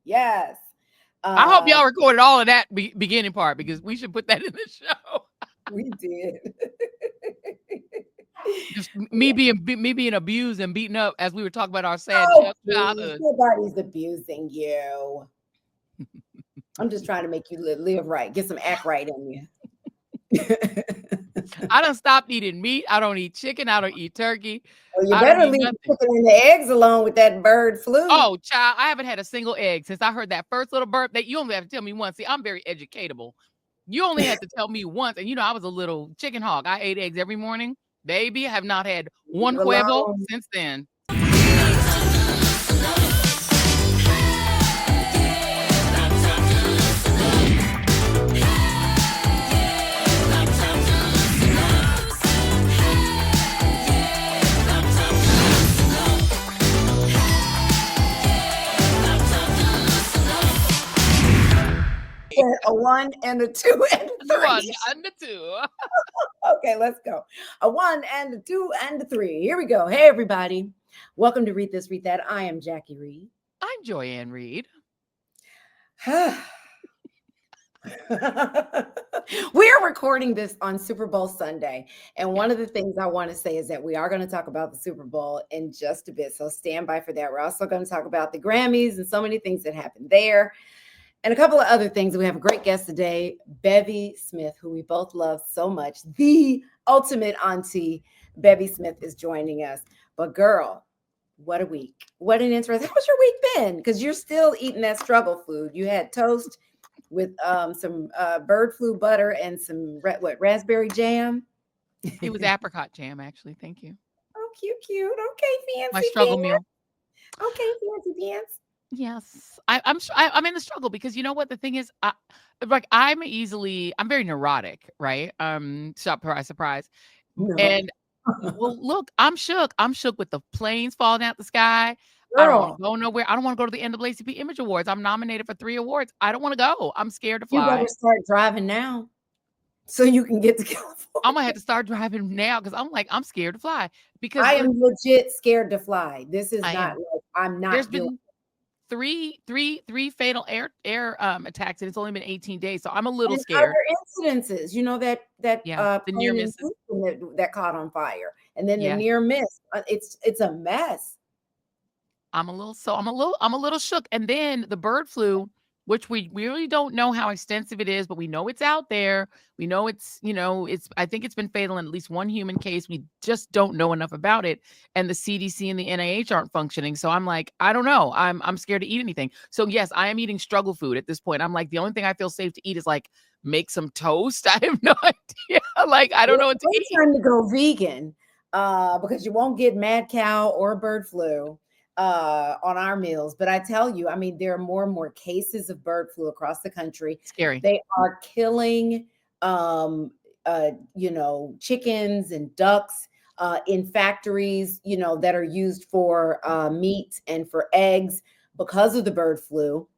Yes. I hope y'all recorded all of that beginning part because we should put that in the show. We did. Just me being abused and beaten up as we were talking about our sad Oh, please. childhood. Nobody's abusing you. I'm just trying to make you live right. Get some act right in you. I done stopped eating meat. I don't eat chicken. I don't eat turkey. Well, you I don't better eat leave the nothing. chicken and the eggs alone with that bird flu. Oh, child, I haven't had a single egg since I heard that first little burp. That you only have to tell me once. See, I'm very educatable. You only had to tell me once, and I was a little chicken hog. I ate eggs every morning, baby. I have not had one Leave huevo alone. since then. A 1 and a 2 and a 1 3. and a 2. Okay, let's go. A 1 and a 2 and a 3. Here we go. Hey, everybody. Welcome to Read This, Read That. I am Jackie Reed. I'm Joyanne Reed. We're recording this on Super Bowl Sunday. And one of the things I want to say is that we are going to talk about the Super Bowl in just a bit. So stand by for that. We're also going to talk about the Grammys and so many things that happened there. And a couple of other things. We have a great guest today, Bevy Smith, who we both love so much. The ultimate auntie, Bevy Smith, is joining us. But girl, what a week. What an interesting. How's your week been? Because you're still eating that struggle food. You had toast with some bird flu butter and some raspberry jam. It was apricot jam, actually. Thank you. Oh, cute. Okay, fancy. My struggle meal. Okay, fancy pants. Yes, I'm in the struggle because you know what the thing is, I'm very neurotic, right? Surprise, No. and well, look, I'm shook. I'm shook with the planes falling out the sky. I don't want to Girl, go nowhere. I don't want to go to the NAACP Image Awards. I'm nominated for 3 awards. I don't want to go. I'm scared to you fly. better start driving now so you can get to California. I'm gonna have to start driving now because I'm scared to fly because I am legit scared to fly. This is I not am. like I'm There's not doing. been three fatal air attacks, and it's only been 18 days, so I'm a little And scared. other incidences, that Yeah, the near plane in misses. Houston that caught on fire, and then the Yeah, near miss. It's a mess. I'm a little shook. And then the bird flu, which we really don't know how extensive it is, but we know it's out there. We know it's I think it's been fatal in at least one human case. We just don't know enough about it. And the CDC and the NIH aren't functioning. So I'm like, I don't know. I'm scared to eat anything. So yes, I am eating struggle food at this point. I'm like, the only thing I feel safe to eat is like make some toast. I have no idea. Like, I don't know what to It's eat. time to go vegan, because you won't get mad cow or bird flu on our meals. But I tell you, I mean, there are more and more cases of bird flu across the country. Scary. They are killing, chickens and ducks in factories, that are used for meat and for eggs because of the bird flu.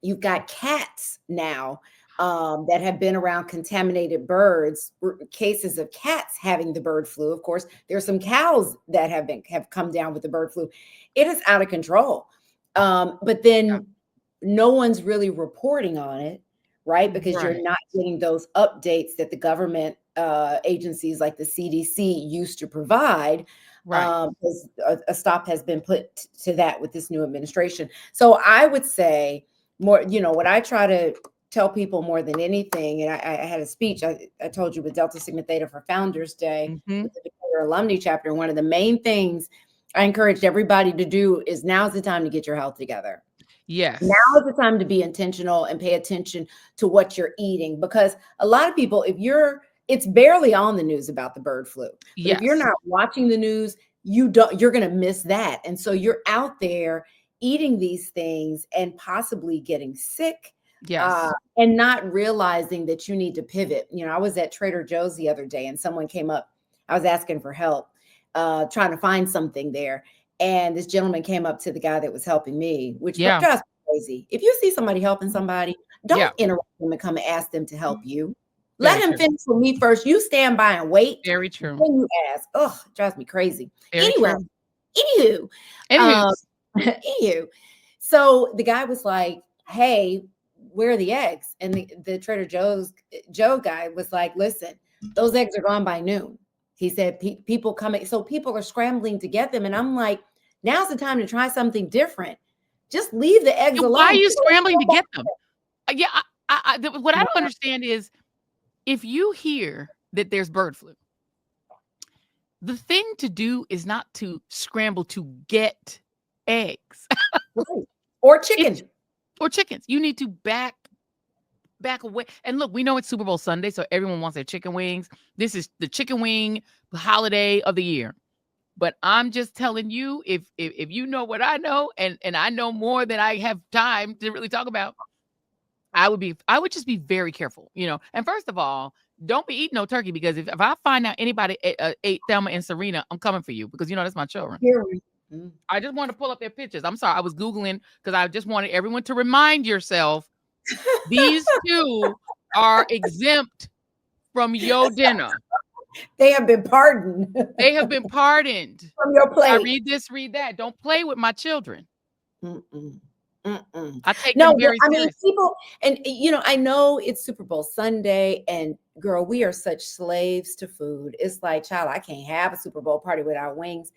You've got cats now that have been around contaminated birds, cases of cats having the bird flu. Of course, there's some cows that have come down with the bird flu. It is out of control. But then no one's really reporting on it, right? Because Right. you're not getting those updates that the government agencies like the CDC used to provide. Right. Because a stop has been put to that with this new administration. So I would say more, what I try to tell people more than anything, and I had a speech, I told you, with Delta Sigma Theta for Founders Day, Mhm. with the Decatur Alumni Chapter. And one of the main things I encouraged everybody to do is now's the time to get your health together. Yes. Now is the time to be intentional and pay attention to what you're eating, because a lot of people, it's barely on the news about the bird flu. But if you're Yes. not watching the news, you're going to miss that. And so you're out there eating these things and possibly getting sick. Yes. And not realizing that you need to pivot. I was at Trader Joe's the other day and someone came up. I was asking for help, trying to find something there. And this gentleman came up to the guy that was helping me, which drives me crazy. If you see somebody helping somebody, don't interrupt them and come and ask them to help you. Let him finish with me first. You stand by and wait. Very true. Then you ask. Oh, it drives me crazy. Very Anyway, true. anywho. So the guy was like, hey, where are the eggs? And the Trader Joe guy was like, listen, those eggs are gone by noon. He said, people coming, so people are scrambling to get them. And I'm like, now's the time to try something different. Just leave the eggs Yeah, why are alone. you scrambling to get them? Yeah, what I don't Yeah, understand is if you hear that there's bird flu, the thing to do is not to scramble to get eggs. right. Or It's chicken. or chickens. You need to back away. And look, we know it's Super Bowl Sunday, so everyone wants their chicken wings. This is the chicken wing holiday of the year. But I'm just telling you, if you know what I know, and I know more than I have time to really talk about, I would just be very careful, you know. And first of all, don't be eating no turkey because if I find out anybody ate Thelma and Serena, I'm coming for you because you know that's my children. Here we mm. I just want to pull up their pictures. I'm sorry, I was Googling because I just wanted everyone to remind yourself these two are exempt from your dinner. They have been pardoned They have been pardoned. from your I plate. read this, read that. Don't play with my children. Mm-mm. Mm-mm. I take No, them very I mean, seriously. people, and I know it's Super Bowl Sunday, and girl, we are such slaves to food. It's like, child, I can't have a Super Bowl party without wings.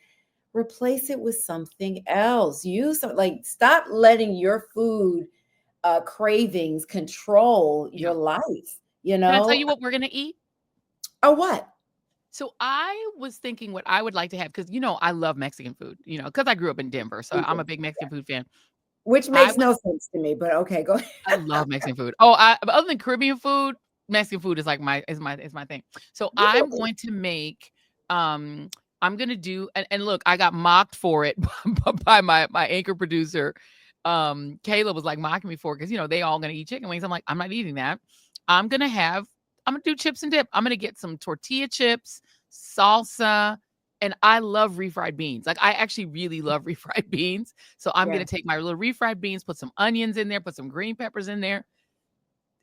Replace it with something else. Use some, like, stop letting your food cravings control Yeah. your life, Can I tell you what we're gonna eat? or what? So I was thinking what I would like to have because you know I love Mexican food, you know, because I grew up in Denver, so We I'm a do. big Mexican food fan. Which I makes was no sense to me, but okay, go ahead. I love Mexican food. Oh, but other than Caribbean food, Mexican food is like my thing. So I'm Really? going to make I'm gonna do and look, I got mocked for it by my anchor producer. Kayla was like mocking me for it because you know they all gonna eat chicken wings. I'm like, I'm not eating that. I'm gonna have I'm gonna do chips and dip. I'm gonna get some tortilla chips, salsa, and I love refried beans. Like I actually really love refried beans. So I'm Yeah. gonna take my little refried beans, put some onions in there, put some green peppers in there,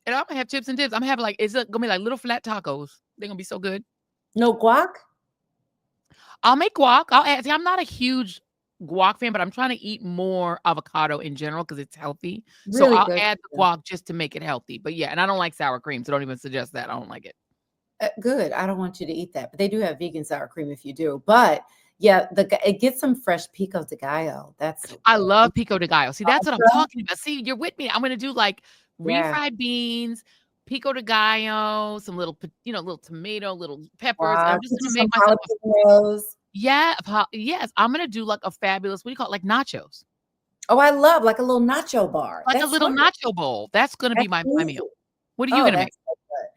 and I'm gonna have chips and dips. I'm gonna have like it's gonna be like little flat tacos. They're gonna be so good. No guac? I'll make guac. I'll add. See, I'm not a huge guac fan, but I'm trying to eat more avocado in general because it's healthy. So Really I'll good. add the guac just to make it healthy. But yeah, and I don't like sour cream, so don't even suggest that. I don't like it. Good. I don't want you to eat that, but they do have vegan sour cream if you do. But yeah, it gets some fresh pico de gallo. That's so I good. love pico de gallo. See, that's what I'm Salsa? talking about. See, you're with me. I'm gonna do like Yeah. refried beans, pico de gallo, some little, little tomato, little peppers. And Wow. I'm just Get you gonna some make myself a jalapenos. yes. I'm gonna do like a fabulous. What do you call it? Like nachos, Oh, I love like a little nacho bar. like a That's little smart. nacho bowl. That's gonna be That's my easy. meal. What are you Oh, gonna make? that's so good.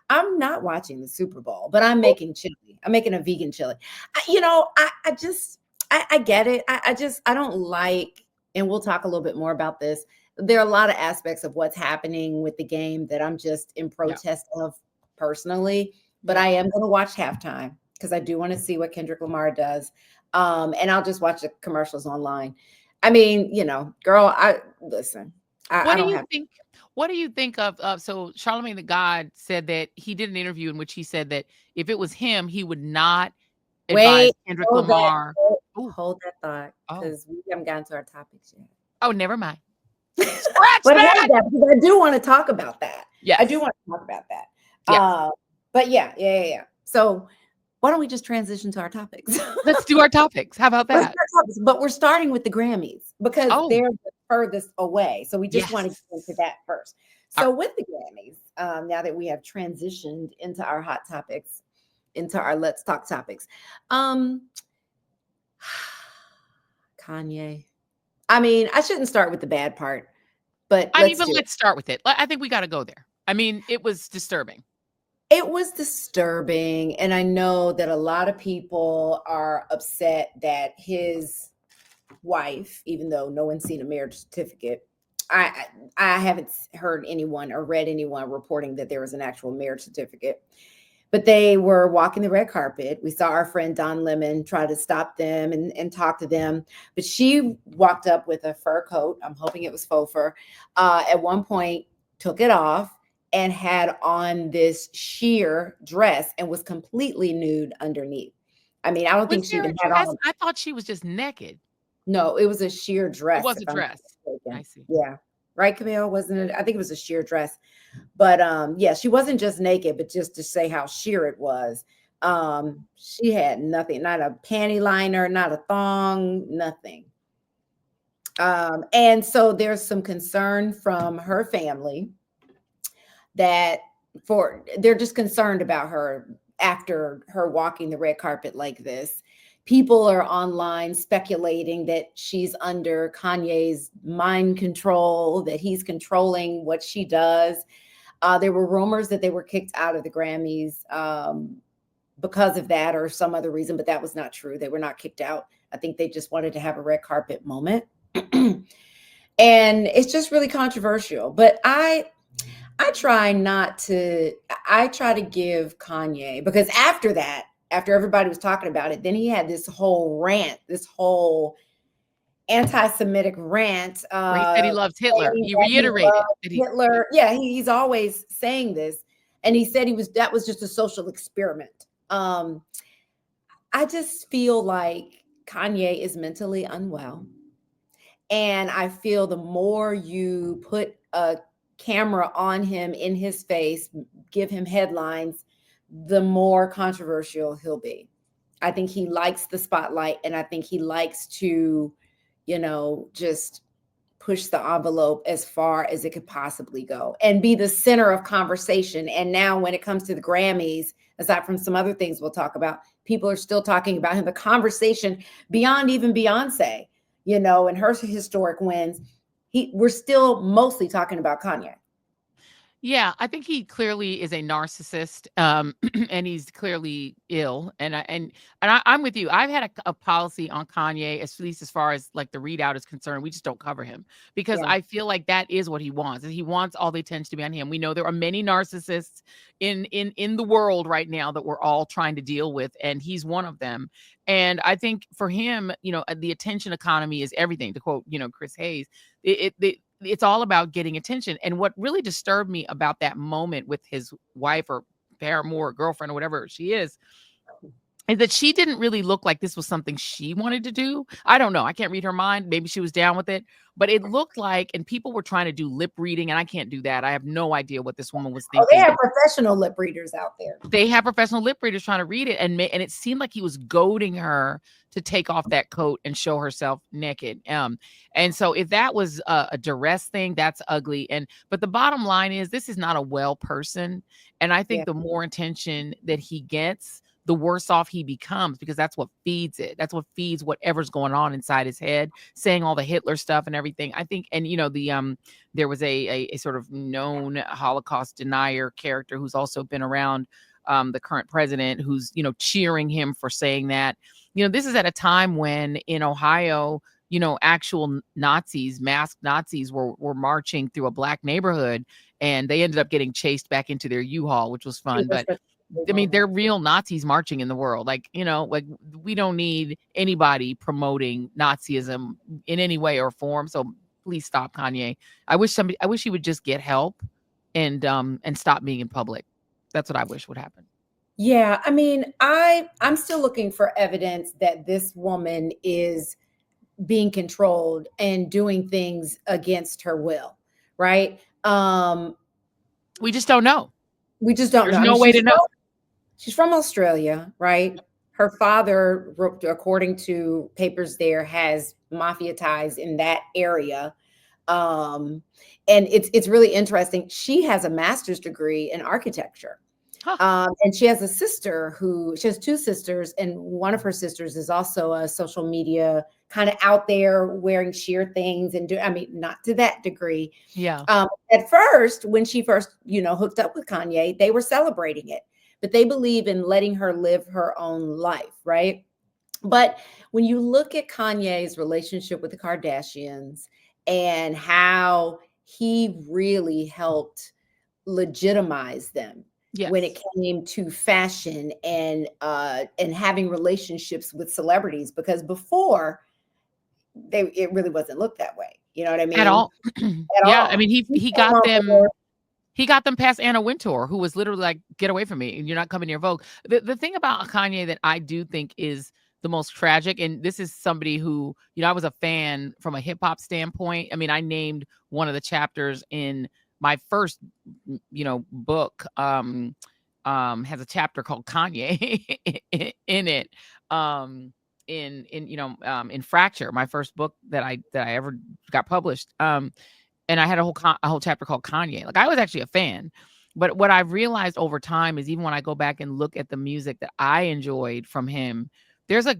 I'm not watching the Super Bowl, but I'm making chili. I'm making a vegan chili. I just I get it. I don't like, and we'll talk a little bit more about this. There are a lot of aspects of what's happening with the game that I'm just in Yeah, protest of personally, but yeah. I am going to watch halftime because I do want to see what Kendrick Lamar does. And I'll just watch the commercials online. I mean, girl, I listen. I What do don't you have. think? What do you think of so Charlemagne the God said that he did an interview in which he said that if it was him, he would not advise Wait, Kendrick hold that, Lamar. Ooh, hold that thought, oh, because we haven't gotten to our topics yet. oh, never mind. Scratch But that. hold that, because I do want to talk about that. I do Yes, want to talk about that. yes. But yeah. So why don't we just transition to our topics? Let's do our topics. How about Let's that? start topics, but we're starting with the Grammys because Oh, they're the furthest away. So we just want to yes. get into that first. Uh, So with the Grammys, now that we have transitioned into our hot topics, into our let's talk topics, um, Kanye. I mean, I shouldn't start with the bad part, but I mean, let's but do it. let's start with it. I think we got to go there. I mean, it was disturbing. It was disturbing, and I know that a lot of people are upset that his wife, even though no one's seen a marriage certificate, I haven't heard anyone or read anyone reporting that there was an actual marriage certificate. But they were walking the red carpet. We saw our friend Don Lemon try to stop them and talk to them. But she walked up with a fur coat. I'm hoping it was faux fur. At one point, took it off and had on this sheer dress and was completely nude underneath. I mean, I don't think Was she there a even had dress? on. I thought she was just naked. No, it was a sheer It dress, was if a I'm dress. not I mistaken. see. Yeah. right, Camille? Wasn't it? I think it was a sheer dress. But yeah, she wasn't just naked, but just to say how sheer it was. She had nothing, not a panty liner, not a thong, nothing. And so there's some concern from her family that they're just concerned about her after her walking the red carpet like this. People are online speculating that she's under Kanye's mind control, that he's controlling what she does. There were rumors that they were kicked out of the Grammys because of that or some other reason, but that was not true. They were not kicked out. I think they just wanted to have a red carpet moment. And it's just really controversial. But I try not to, I try to give Kanye, because after that, after everybody was talking about it, then he had this whole rant, this whole anti-Semitic rant, Where he said he loves Hitler. saying He that he reiterated loved that Hitler. Yeah, he's always saying this. And he said that was just a social experiment. I just feel like Kanye is mentally unwell. And I feel the more you put a camera on him in his face, give him headlines, the more controversial he'll be. I think he likes the spotlight, and I think he likes to, just push the envelope as far as it could possibly go and be the center of conversation. And now when it comes to the Grammys, aside from some other things we'll talk about, people are still talking about him. The conversation beyond even Beyonce, and her historic wins, we're still mostly talking about Kanye. Yeah, I think he clearly is a narcissist, and he's clearly ill. I'm with you. I've had a policy on Kanye, at least as far as like the readout is concerned. We just don't cover him because Yeah. I feel like that is what he wants. He wants all the attention to be on him. We know there are many narcissists in the world right now that we're all trying to deal with, and he's one of them. And I think for him, the attention economy is everything. To quote, Chris Hayes, it's all about getting attention. And what really disturbed me about that moment with his wife or paramour or girlfriend or whatever she is that she didn't really look like this was something she wanted to do. I don't know. I can't read her mind. Maybe she was down with it, but it looked like, and people were trying to do lip reading, and I can't do that. I have no idea what this woman was Oh, they thinking. have professional lip readers out there. They have professional lip readers trying to read it, and it seemed like he was goading her to take off that coat and show herself naked. And so if that was a duress thing, that's ugly. But the bottom line is, this is not a well person, and I think Yeah. the more attention that he gets, the worse off he becomes, because that's what feeds it. That's what feeds whatever's going on inside his head, saying all the Hitler stuff and everything. I think, and there was a sort of known Holocaust denier character who's also been around the current president, who's cheering him for saying that. This is at a time when in Ohio, actual Nazis, masked Nazis were marching through a black neighborhood, and they ended up getting chased back into their U-Haul, which was fun. But I mean, they're real Nazis marching in the world. Like, like we don't need anybody promoting Nazism in any way or form. So please stop, Kanye. I wish he would just get help and stop being in public. That's what I wish would happen. Yeah, I mean, I'm still looking for evidence that this woman is being controlled and doing things against her will, right? We just don't know. We just don't There's know. no way to know. She's from Australia, right? Her father, according to papers there, has mafia ties in that area. And it's really interesting. She has a master's degree in architecture. And she has she has two sisters, and one of her sisters is also a social media kind of out there wearing sheer things and not to that degree. Yeah. At first, when she first, hooked up with Kanye, they were celebrating it, but they believe in letting her live her own life, right? But when you look at Kanye's relationship with the Kardashians and how he really helped legitimize them, yes, when it came to fashion and having relationships with celebrities, because before it really wasn't looked that way. You know what I mean? At all. Yeah. I mean, he got them. for- He got them past Anna Wintour, who was literally like, "Get away from me! You're not coming near Vogue." The thing about Kanye that I do think is the most tragic. And this is somebody who, I was a fan from a hip hop standpoint. I mean, I named one of the chapters in my first, book, has a chapter called Kanye in it. In Fracture, my first book that I ever got published. And I had a whole chapter called Kanye. Like, I was actually a fan. But what I've realized over time is, even when I go back and look at the music that I enjoyed from him, there's a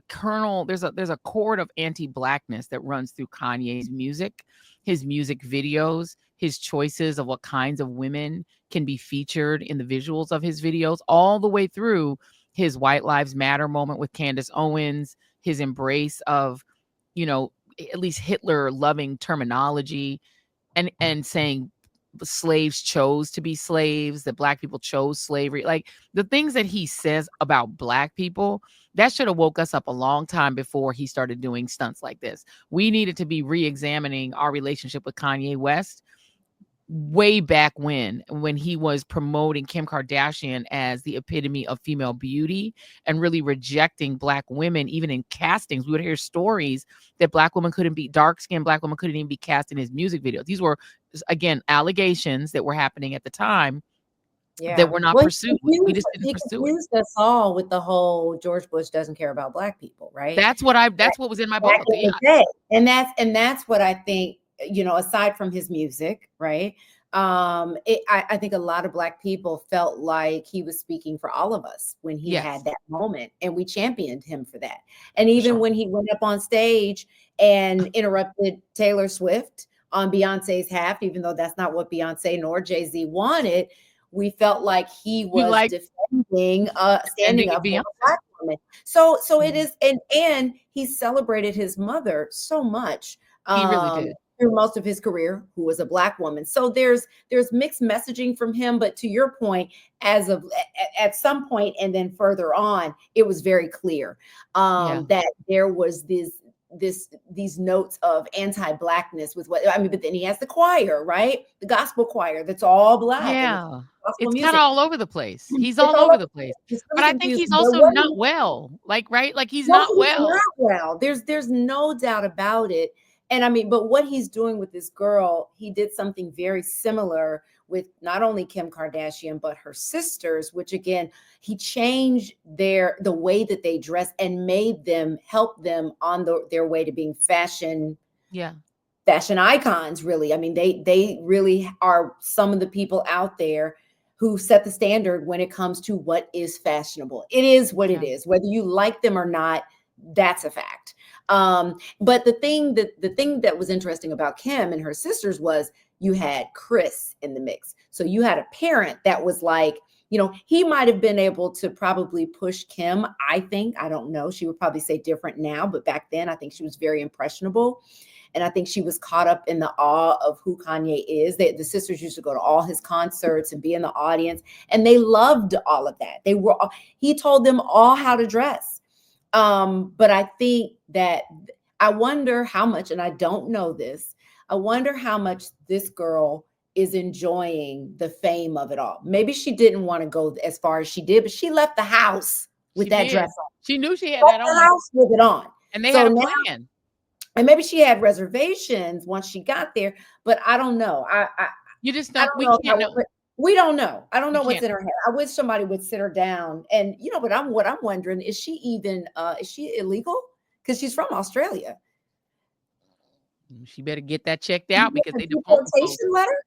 kernel, there's a chord of anti-blackness that runs through Kanye's music, his music videos, his choices of what kinds of women can be featured in the visuals of his videos, all the way through his White Lives Matter moment with Candace Owens, his embrace of, at least Hitler loving terminology, and saying slaves chose to be slaves, that black people chose slavery. Like, the things that he says about black people, that should have woke us up a long time before he started doing stunts like this. We needed to be re-examining our relationship with Kanye West way back when he was promoting Kim Kardashian as the epitome of female beauty and really rejecting black women. Even in castings, we would hear stories that black women couldn't be, dark-skinned black women couldn't even be cast in his music videos. These were, again, allegations that were happening at the time that were not pursued. We just didn't pursue it. Confused us all with the whole George Bush doesn't care about black people, right? That's what was in my book. Yeah. And that's what I think, aside from his music, right? I think a lot of black people felt like he was speaking for all of us when he had that moment, and we championed him for that. And even when he went up on stage and interrupted Taylor Swift on Beyonce's half, even though that's not what Beyonce nor Jay-Z wanted, we felt like he was defending, standing up for a black woman. So it is, and he celebrated his mother so much. He really did. Through most of his career, who was a black woman. So there's mixed messaging from him, but to your point, at some point and then further on, it was very clear that there was these notes of anti-blackness with but then he has the choir, right? The gospel choir that's all black. Yeah. It's kind of all over the place. He's all over the place. But I think he's also not well. Right? Like, he's not well. Not well. There's no doubt about it. And but what he's doing with this girl, he did something very similar with not only Kim Kardashian, but her sisters, which again, he changed the way that they dress and help them on their way to being fashion icons, really. They really are some of the people out there who set the standard when it comes to what is fashionable. It is what it is, whether you like them or not. That's a fact. But the thing that was interesting about Kim and her sisters was you had Chris in the mix. So you had a parent that was like, he might have been able to probably push Kim. I don't know. She would probably say different now, but back then I think she was very impressionable. And I think she was caught up in the awe of who Kanye is. The sisters used to go to all his concerts and be in the audience, and they loved all of that. He told them all how to dress. But I think that I wonder how much, and I don't know this, I wonder how much this girl is enjoying the fame of it all. Maybe she didn't want to go as far as she did, but she left the house with that dress on. She knew she had that on. The house with it on. And they had a plan. And maybe she had reservations once she got there, but I don't know. We can't know. We don't know. I don't know what's in her head. I wish somebody would sit her down. And what I'm wondering, is she illegal? Because she's from Australia. She better get that checked out, because they deportation letter.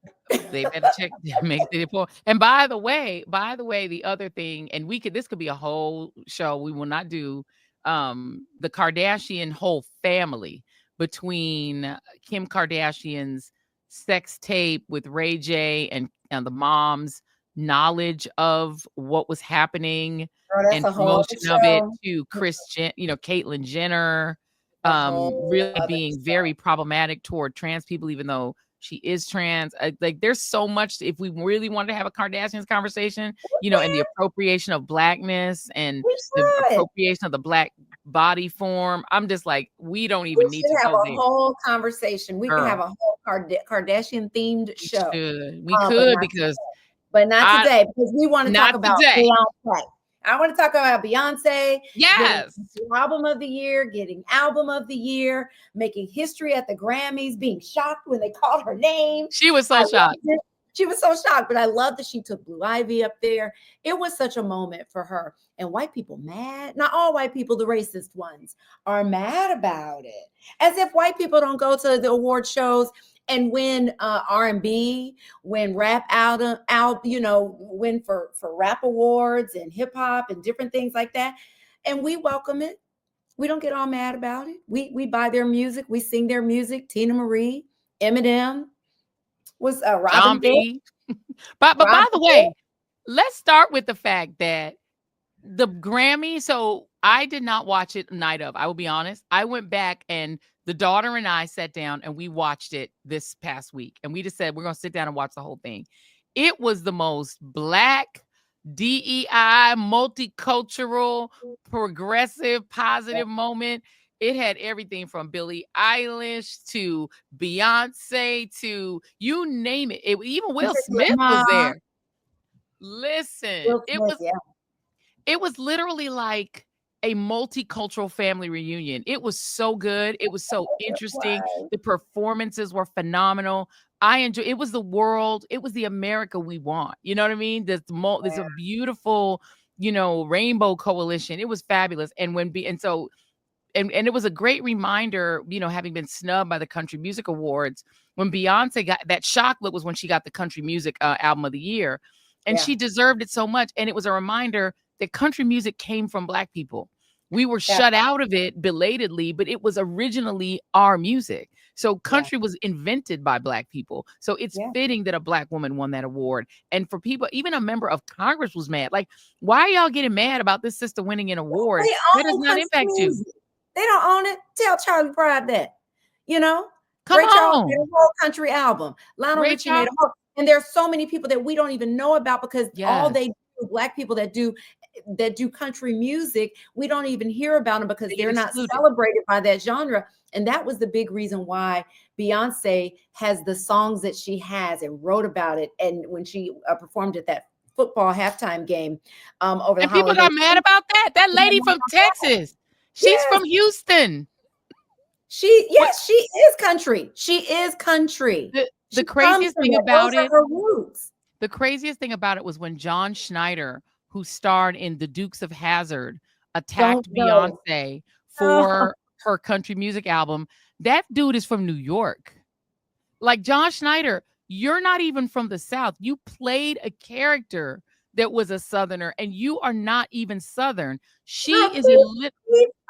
They better make the deport. And by the way, the other thing, and this could be a whole show. We will not do the Kardashian whole family, between Kim Kardashian's sex tape with Ray J and the mom's knowledge of what was happening and promotion of it, to Caitlyn Jenner, really being very problematic toward trans people, even though she is trans. There's so much. If we really wanted to have a Kardashians conversation, and the appropriation of blackness and the appropriation of the black body form, I'm just like, we don't even need to have a whole conversation. We can have a whole Kardashian themed show. We could, because but not today, because we want to talk about Beyonce. I want to talk about Beyonce getting Yes. album of the year, getting album of the year, making history at the Grammys, being shocked when they called her name. She was I so loved shocked. it. She was so shocked, but I love that she took Blue Ivy up there. It was such a moment for her. And white people mad, not all white people, the racist ones, are mad about it. As if white people don't go to the award shows and win R&B, win rap out, win for rap awards and hip hop and different things like that. And we welcome it. We don't get all mad about it. We buy their music, we sing their music. Tina Marie, Eminem, was John Robin Thicke. B. But by Robin the Thicke. way, let's start with the fact that the Grammy, so I did not watch it night of. I will be honest. I went back and the daughter and I sat down and we watched it this past week. And we just said, we're going to sit down and watch the whole thing. It was the most Black, DEI, multicultural, progressive, positive moment. It had everything from Billie Eilish to Beyonce to you name it. Even Will Smith was there. Listen, Will Smith, yeah. it was literally like a multicultural family reunion. It was so good. It was so interesting. Wow. The performances were phenomenal. I enjoy. It was the world. It was the America we want. You know what I mean? There's a beautiful, rainbow coalition. It was fabulous. And and it was a great reminder, having been snubbed by the Country Music Awards, when Beyonce got that shock look was when she got the Country Music Album of the Year. And she deserved it so much. And it was a reminder that country music came from Black people. We were shut out of it belatedly, but it was originally our music. So country was invented by Black people. So it's fitting that a Black woman won that award. And for people, even a member of Congress was mad. Like, why are y'all getting mad about this sister winning an award? That does not impact you. They don't own it. Tell Charlie Pride that. Come Ray Charles on. made a whole country album. Lionel Richie made a whole. And there's so many people that we don't even know about because all they do, Black people that do country music, we don't even hear about them because they're not celebrated by that genre. And that was the big reason why Beyonce has the songs that she has and wrote about it. And when she performed at that football halftime game over the holidays. People got mad about that. That lady from Texas. She's from Houston. She is country. She is country. The craziest thing about it, the craziest thing about it was when John Schneider, who starred in The Dukes of Hazzard, attacked Beyonce for her country music album. That dude is from New York. Like, John Schneider, you're not even from the South. You played a character that was a Southerner, and you are not even Southern. She is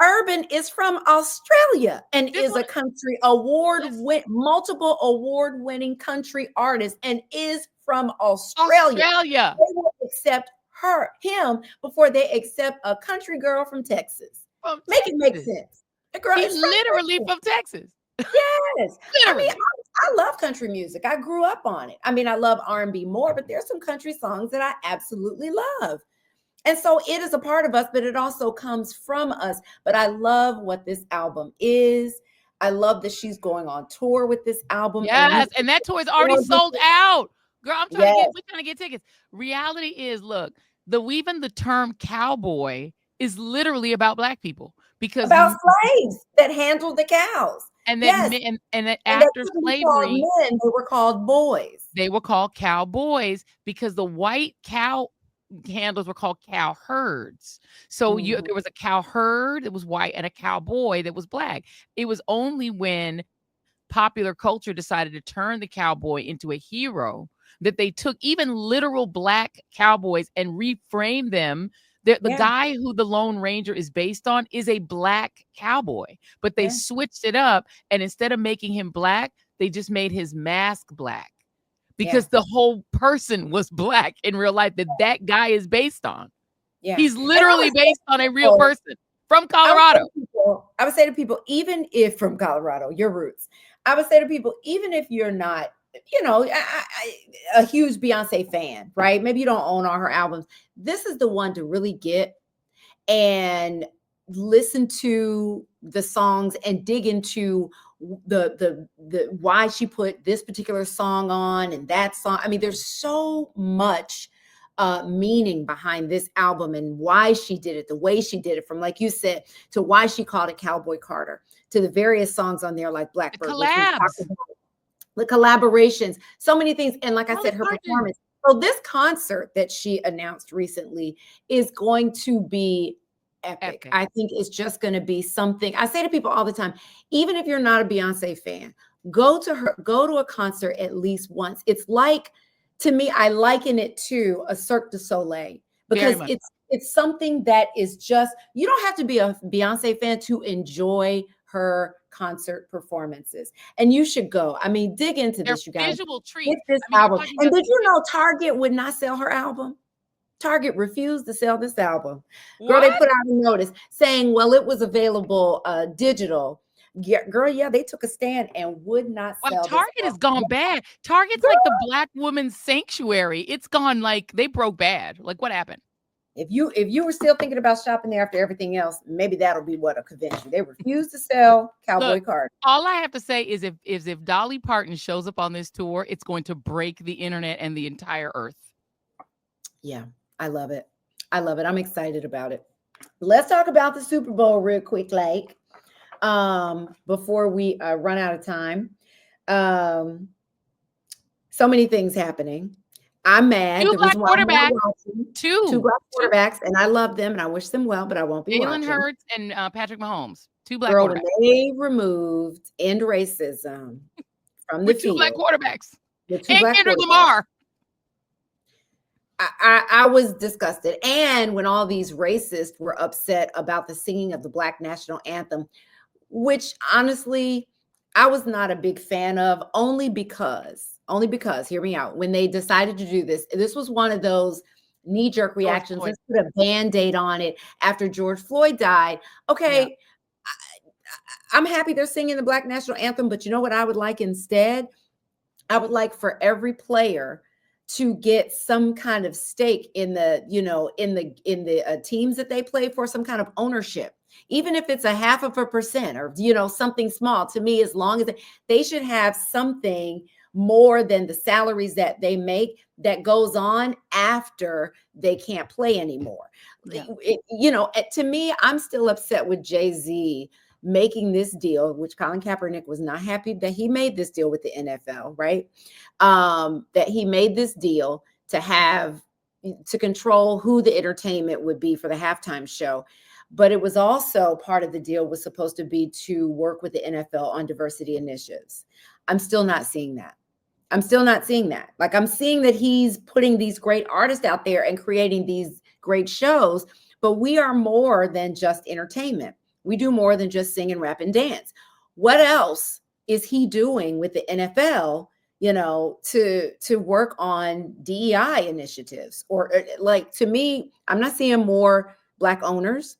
Urban is from Australia and is a country multiple award-winning country artist and is from Australia. They will accept him before they accept a country girl from Texas. Make it make sense. The girl is literally from Texas. Yes. I mean, I love country music. I grew up on it. I mean, I love R&B more, but there's some country songs that I absolutely love. And so it is a part of us, but it also comes from us. But I love what this album is. I love that she's going on tour with this album. Yes, and that tour is already sold out. Girl, we're trying to get tickets. Reality is, look, even the term cowboy is literally about Black people. Because about slaves that handled the cows. And that after slavery, men, they were called boys. They were called cowboys because the white cow handlers were called cow herds. So there was a cow herd that was white and a cowboy that was Black. It was only when popular culture decided to turn the cowboy into a hero that they took even literal Black cowboys and reframed them. The guy who the Lone Ranger is based on is a Black cowboy, but they switched it up. And instead of making him Black, they just made his mask Black because the whole person was Black in real life that guy is based on. Yeah. He's literally based on a real person from Colorado. I would say to people, even if from Colorado, your roots, I would say to people, even if you're not, a huge Beyonce fan, right? Maybe you don't own all her albums. This is the one to really get and listen to the songs and dig into the why she put this particular song on and that song. I mean, there's so much meaning behind this album and why she did it the way she did it, from, like you said, to why she called it Cowboy Carter, to the various songs on there like The Blackbird, which we talked collabs. about, the collaborations, so many things. And like I Dolly said, her Parton. performance. So this concert that she announced recently is going to be epic. Epic. I think it's just going to be something. I say to people all the time, even if you're not a Beyonce fan, go to a concert at least once. It's like, to me, I liken it to a Cirque du Soleil, Very because much. it's something that is just, you don't have to be a Beyonce fan to enjoy her concert performances. And you should go. I mean, dig into They're this, you guys. visual Get treats. this I mean, you're album. talking And about did the you know Target would not sell her album? Target refused to sell this album. Girl, they what? put out a notice saying, well, it was available digital. Yeah, girl, yeah, they took a stand and would not Well, sell this Target has gone album. bad. Target's like the Black woman's sanctuary. It's gone like they broke bad. Like what happened? If you were still thinking about shopping there after everything else, maybe that'll be what'll convince you. They refuse to sell Look, Cowboy Carter. all I have to say is if Dolly Parton shows up on this tour, it's going to break the internet and the entire earth. Yeah, I love it. I love it. I'm excited about it. Let's talk about the Super Bowl real quick, like, before we run out of time. So many things happening. I'm mad. Two The black reason why I'm not quarterbacks. watching, two Two. black quarterbacks, and I love them and I wish them well, but I won't be Jalen watching. Hurts and Patrick Mahomes. Two black Girl, when quarterbacks. they removed end racism from the With two black field quarterbacks. with two And black Kendrick quarterbacks, Lamar. I was disgusted. And when all these racists were upset about the singing of the Black national anthem, which honestly I was not a big fan of, only because, hear me out, when they decided to do this was one of those knee-jerk George reactions. Floyd. Let's put a band-aid on it after George Floyd died. Okay, Yeah. I'm happy they're singing the Black national anthem, but you know what I would like instead? I would like for every player to get some kind of stake in the, teams that they play for, some kind of ownership, even if it's a 0.5% or, something small. To me, as long as they should have something more than the salaries that they make that goes on after they can't play anymore. Yeah. To me, I'm still upset with Jay-Z making this deal, which Colin Kaepernick was not happy that he made this deal with the NFL, right? That he made this deal to control who the entertainment would be for the halftime show. But it was also part of the deal was supposed to be to work with the NFL on diversity initiatives. I'm still not seeing that. Like, I'm seeing that he's putting these great artists out there and creating these great shows, but we are more than just entertainment. We do more than just sing and rap and dance. What else is he doing with the NFL, to work on DEI initiatives? Or like, to me, I'm not seeing more Black owners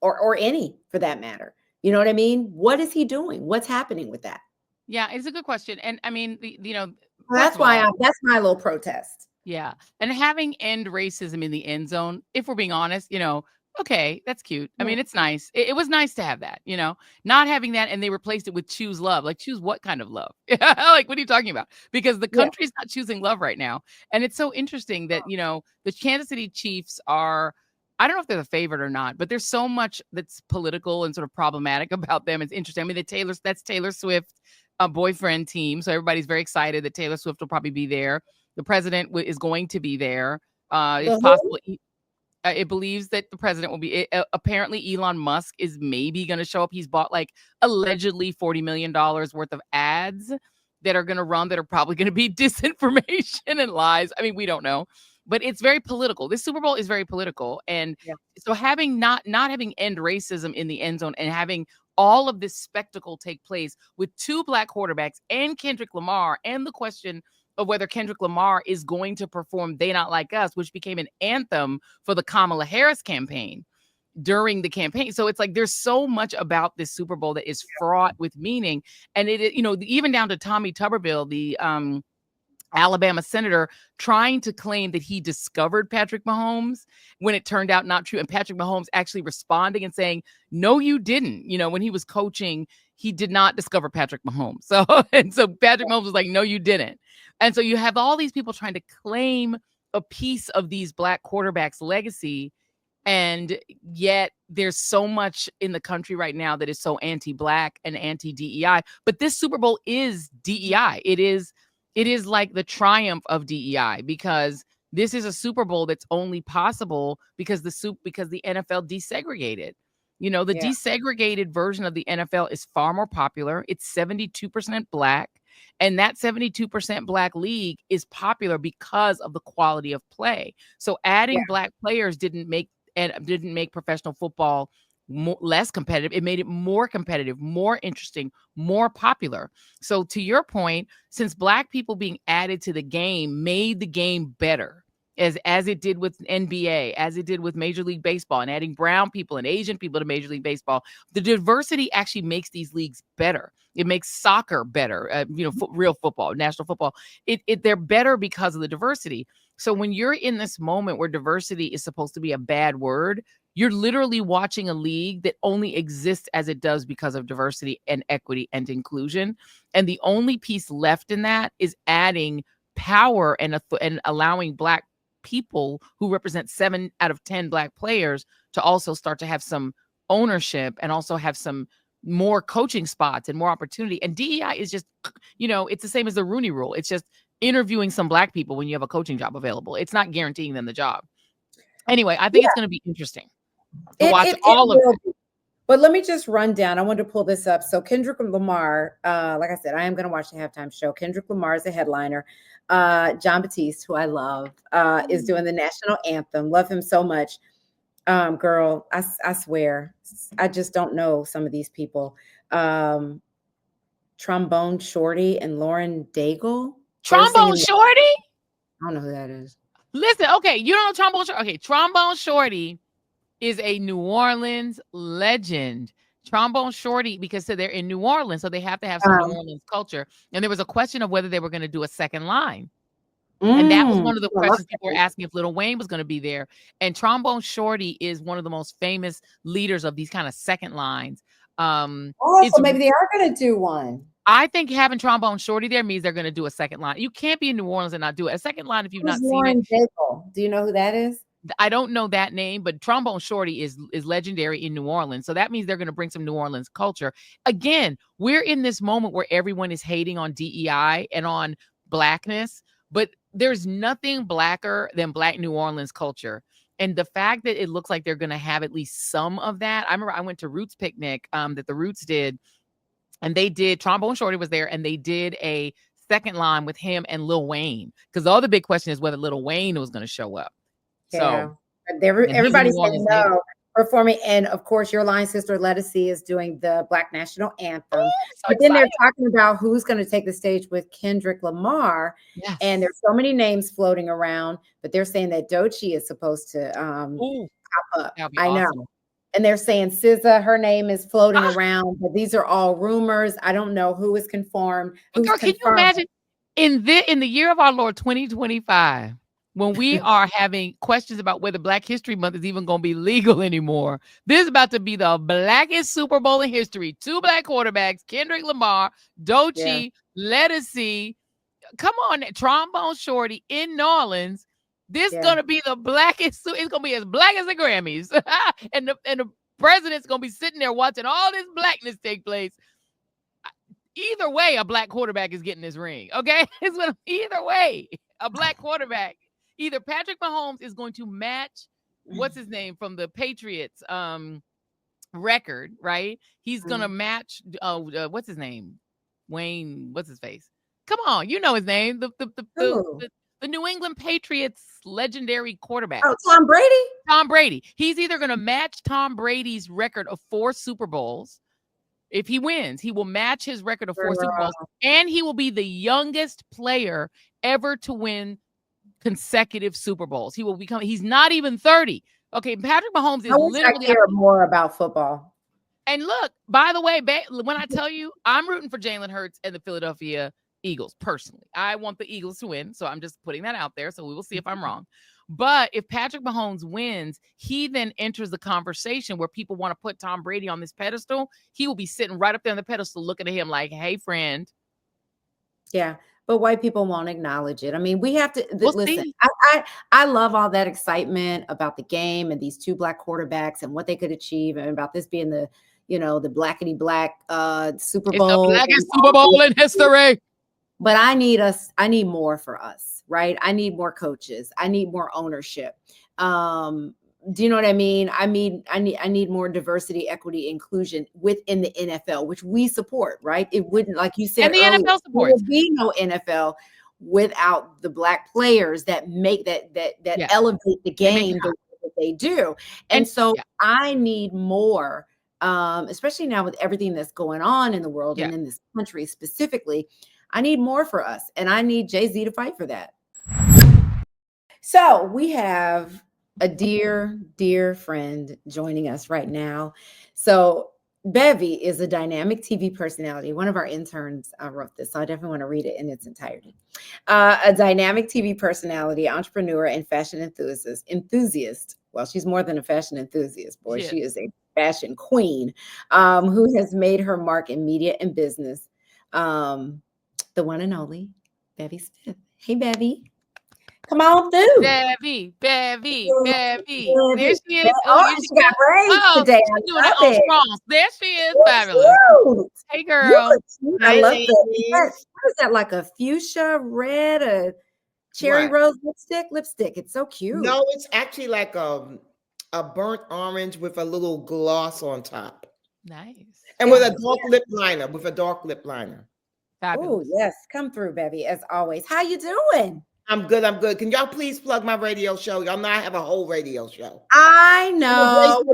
or any for that matter. You know what I mean? What is he doing? What's happening with that? Yeah, it's a good question. And I mean, Well, first of all, that's my little protest. yeah. And having end racism in the end zone, if we're being honest, okay, that's cute. I mean, it's nice. It was nice to have that, not having that. And they replaced it with choose love. Like, choose what kind of love? Like, what are you talking about? Because the country's not choosing love right now. And it's so interesting that, the Kansas City Chiefs are, I don't know if they're the favorite or not, but there's so much that's political and sort of problematic about them. It's interesting. I mean, that's Taylor Swift, a boyfriend team. So everybody's very excited that Taylor Swift will probably be there. The president is going to be there. It's possible. It believes that the president will be. Apparently, Elon Musk is maybe going to show up. He's bought like allegedly $40 million worth of ads that are going to run that are probably going to be disinformation and lies. I mean, we don't know, but it's very political. This Super Bowl is very political, and so having not having end racism in the end zone and having all of this spectacle take place with two Black quarterbacks and Kendrick Lamar, and the question of whether Kendrick Lamar is going to perform They Not Like Us, which became an anthem for the Kamala Harris campaign during the campaign. So it's like there's so much about this Super Bowl that is fraught with meaning. And it, even down to Tommy Tuberville, the Alabama senator, trying to claim that he discovered Patrick Mahomes when it turned out not true. And Patrick Mahomes actually responding and saying, no, you didn't. When he was coaching, he did not discover Patrick Mahomes. So Patrick Mahomes was like, no, you didn't. And so you have all these people trying to claim a piece of these Black quarterbacks' legacy. And yet there's so much in the country right now that is so anti-Black and anti-DEI. But this Super Bowl is DEI. It is like the triumph of DEI, because this is a Super Bowl that's only possible because the NFL desegregated. The Yeah. desegregated version of the NFL is far more popular. It's 72% Black. And that 72% Black league is popular because of the quality of play. So Yeah. adding Black players didn't make professional football less competitive. It made it more competitive, more interesting, more popular. So to your point, since Black people being added to the game made the game better, as it did with NBA, as it did with Major League Baseball, and adding brown people and Asian people to Major League Baseball, the diversity actually makes these leagues better. It makes soccer better, real football, national football. They're better because of the diversity. So when you're in this moment where diversity is supposed to be a bad word, you're literally watching a league that only exists as it does because of diversity and equity and inclusion. And the only piece left in that is adding power and allowing Black people who represent 7 out of 10 Black players to also start to have some ownership and also have some more coaching spots and more opportunity. And DEI is just, it's the same as the Rooney Rule. It's just interviewing some Black people when you have a coaching job available. It's not guaranteeing them the job. Anyway, I think it's going to be interesting to watch all of it. But let me just run down. I wanted to pull this up. So Kendrick Lamar, like I said, I am going to watch the halftime show. Kendrick Lamar is a headliner. John Batiste, who I love, is doing the national anthem. Love him so much. Girl, I swear, I just don't know some of these people. Trombone Shorty and Lauren Daigle. Trombone Shorty? I don't know who that is. Listen, okay, you don't know Trombone Shorty? Okay, Trombone Shorty is a New Orleans legend. Trombone Shorty, because they're in New Orleans, so they have to have some New Orleans culture. And there was a question of whether they were going to do a second line. And that was one of the questions people were asking, if Lil Wayne was going to be there. And Trombone Shorty is one of the most famous leaders of these kind of second lines. So maybe they are going to do one. I think having Trombone Shorty there means they're going to do a second line. You can't be in New Orleans and not do it. A second line if you've not seen it. Daigle? Do you know who that is? I don't know that name, but Trombone Shorty is legendary in New Orleans. So that means they're going to bring some New Orleans culture. Again, we're in this moment where everyone is hating on DEI and on Blackness, but there's nothing Blacker than Black New Orleans culture. And the fact that it looks like they're going to have at least some of that. I remember I went to Roots Picnic that the Roots did, and they did, Trombone Shorty was there, and they did a second line with him and Lil Wayne. Because the other big question is whether Lil Wayne was going to show up. Yeah. So everybody's saying no, performing. And of course, your line sister Lettucey is doing the Black National Anthem. But then they're talking about who's going to take the stage with Kendrick Lamar. Yes. And there's so many names floating around, but they're saying that Doechii is supposed to pop up. I know. And they're saying SZA, her name is floating around, but these are all rumors. I don't know who is confirmed. Can you imagine in the year of our Lord 2025? When we are having questions about whether Black History Month is even going to be legal anymore, this is about to be the blackest Super Bowl in history. 2 Black quarterbacks, Kendrick Lamar, Doechii, Lettucey. Come on, Trombone Shorty in New Orleans. This is going to be the blackest. It's going to be as black as the Grammys. and the president's going to be sitting there watching all this blackness take place. Either way, a Black quarterback is getting this ring. Okay? Either way, a Black quarterback. Either Patrick Mahomes is going to match what's his name from the Patriots record, right? He's going to match what's his name? Wayne, what's his face? Come on, you know his name. The New England Patriots legendary quarterback. Oh, Tom Brady? Tom Brady. He's either going to match Tom Brady's record of 4 Super Bowls. If he wins, he will match his record of 4 Super Bowls, and he will be the youngest player ever to win consecutive Super Bowls. He's not even 30. Okay, Patrick Mahomes is literally. I care more about football. And look, by the way, when I tell you, I'm rooting for Jalen Hurts and the Philadelphia Eagles personally. I want the Eagles to win, so I'm just putting that out there. So we will see if I'm wrong. But if Patrick Mahomes wins, he then enters the conversation where people want to put Tom Brady on this pedestal. He will be sitting right up there on the pedestal looking at him like, hey, friend. Yeah. but white people won't acknowledge it. I mean, we have to We'll listen. see. I love all that excitement about the game and these two black quarterbacks and what they could achieve, and about this being the, the blackety black Super It's the Bowl. blackest Super Bowl in history. But I need more for us, right? I need more coaches. I need more ownership. Do you know what I mean? I need more diversity, equity, inclusion within the NFL, which we support, right? It wouldn't, like you said And the earlier, NFL there supports. would be no NFL without the black players that make that Yes. elevate the They make it game the happen. way that they do. And so yeah. I need more, especially now with everything that's going on in the world and Yeah. in this country specifically. I need more for us, and I need Jay-Z to fight for that. So we have a dear, dear friend joining us right now. So Bevy is a dynamic TV personality. One of our interns wrote this, so I definitely want to read it in its entirety. A dynamic TV personality, entrepreneur, and fashion enthusiast. Well, she's more than a fashion enthusiast, boy. She is a fashion queen who has made her mark in media and business. The one and only Bevy Smith. Hey, Bevy. Come on through. Bevy. There she is. Oh, she got braids today. She's doing it on strong. There she is. Fabulous. Cute. Hey, girl. I love that. What is that, like a fuchsia red, a cherry rose lipstick? It's so cute. No, it's actually like a burnt orange with a little gloss on top. Nice. And with a dark lip liner. Oh, yes. Come through, Bevy, as always. How you doing? I'm good. Can y'all please plug my radio show? Y'all know I have a whole radio show. I know.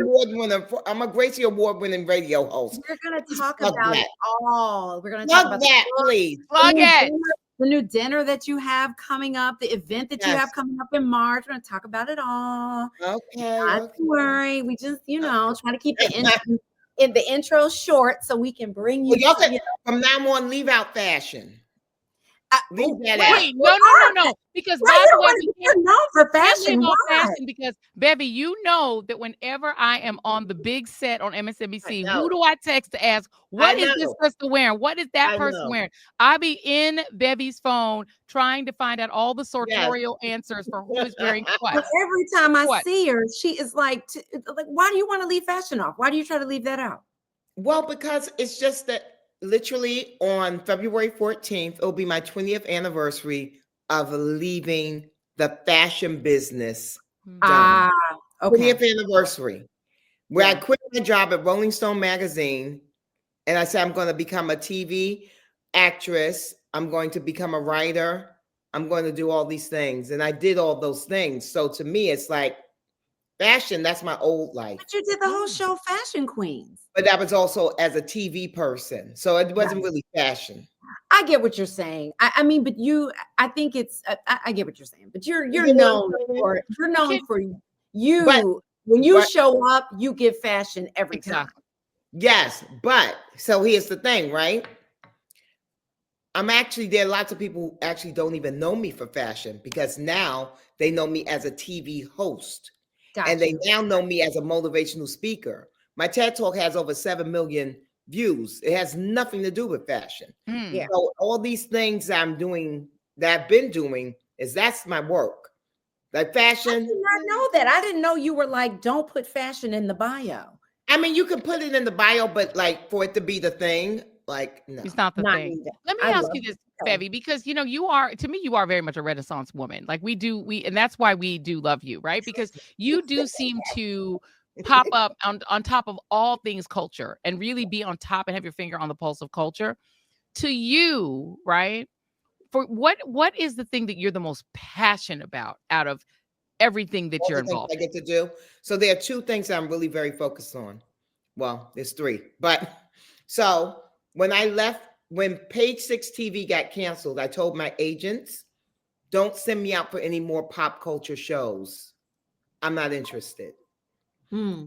I'm a Gracie Award-winning radio host. We're going to talk about it all. We're going to plug talk about that, please. Plug it. The new dinner that you have coming up, the event that you have coming up in March. We're going to talk about it all. Okay. Not to worry. We just, try to keep the intro short so we can bring you. Well, from now on, leave out fashion. Leave that out. No. Because by the way, we're known for fashion. Fashion because Bevy, you know that whenever I am on the big set on MSNBC, who do I text to ask what is this person wearing? What is that person wearing? I be in Bevy's phone trying to find out all the sartorial answers for who is wearing what. But every time I see her, she is like, why do you want to leave fashion off? Why do you try to leave that out? Well, because it's just that literally on February 14th, it'll be my 20th anniversary of leaving the fashion business. Okay. 20th anniversary, where I quit my job at Rolling Stone magazine, and I said I'm going to become a TV actress. I'm going to become a writer. I'm going to do all these things, and I did all those things. So to me, it's like fashion. That's my old life. But you did the whole show, Fashion Queens. But that was also as a TV person, so it wasn't really fashion. I get what you're saying. I mean, but I think it's. I get what you're saying. But you're known for you. But when you show up, you give fashion every time. Yes, but so here's the thing, right? There are lots of people who actually don't even know me for fashion because now they know me as a TV host. And they now know me as a motivational speaker. My TED Talk has over 7 million views. It has nothing to do with fashion. So all these things I'm doing, that I've been doing, that's my work. Like fashion. I did not know that. I didn't know you were like, don't put fashion in the bio. I mean, you can put it in the bio, but like for it to be the thing, like no. It's not the thing. Let me ask you this, Bevy, because you are very much a Renaissance woman. Like and that's why we do love you, right? Because you do seem to pop up on top of all things culture and really be on top and have your finger on the pulse of culture. To you, right? For what is the thing that you're the most passionate about out of everything that you're involved in? I get to do. So there are two things that I'm really very focused on. Well, there's three, but so when Page 6 TV got canceled, I told my agents, don't send me out for any more pop culture shows. I'm not interested. Why?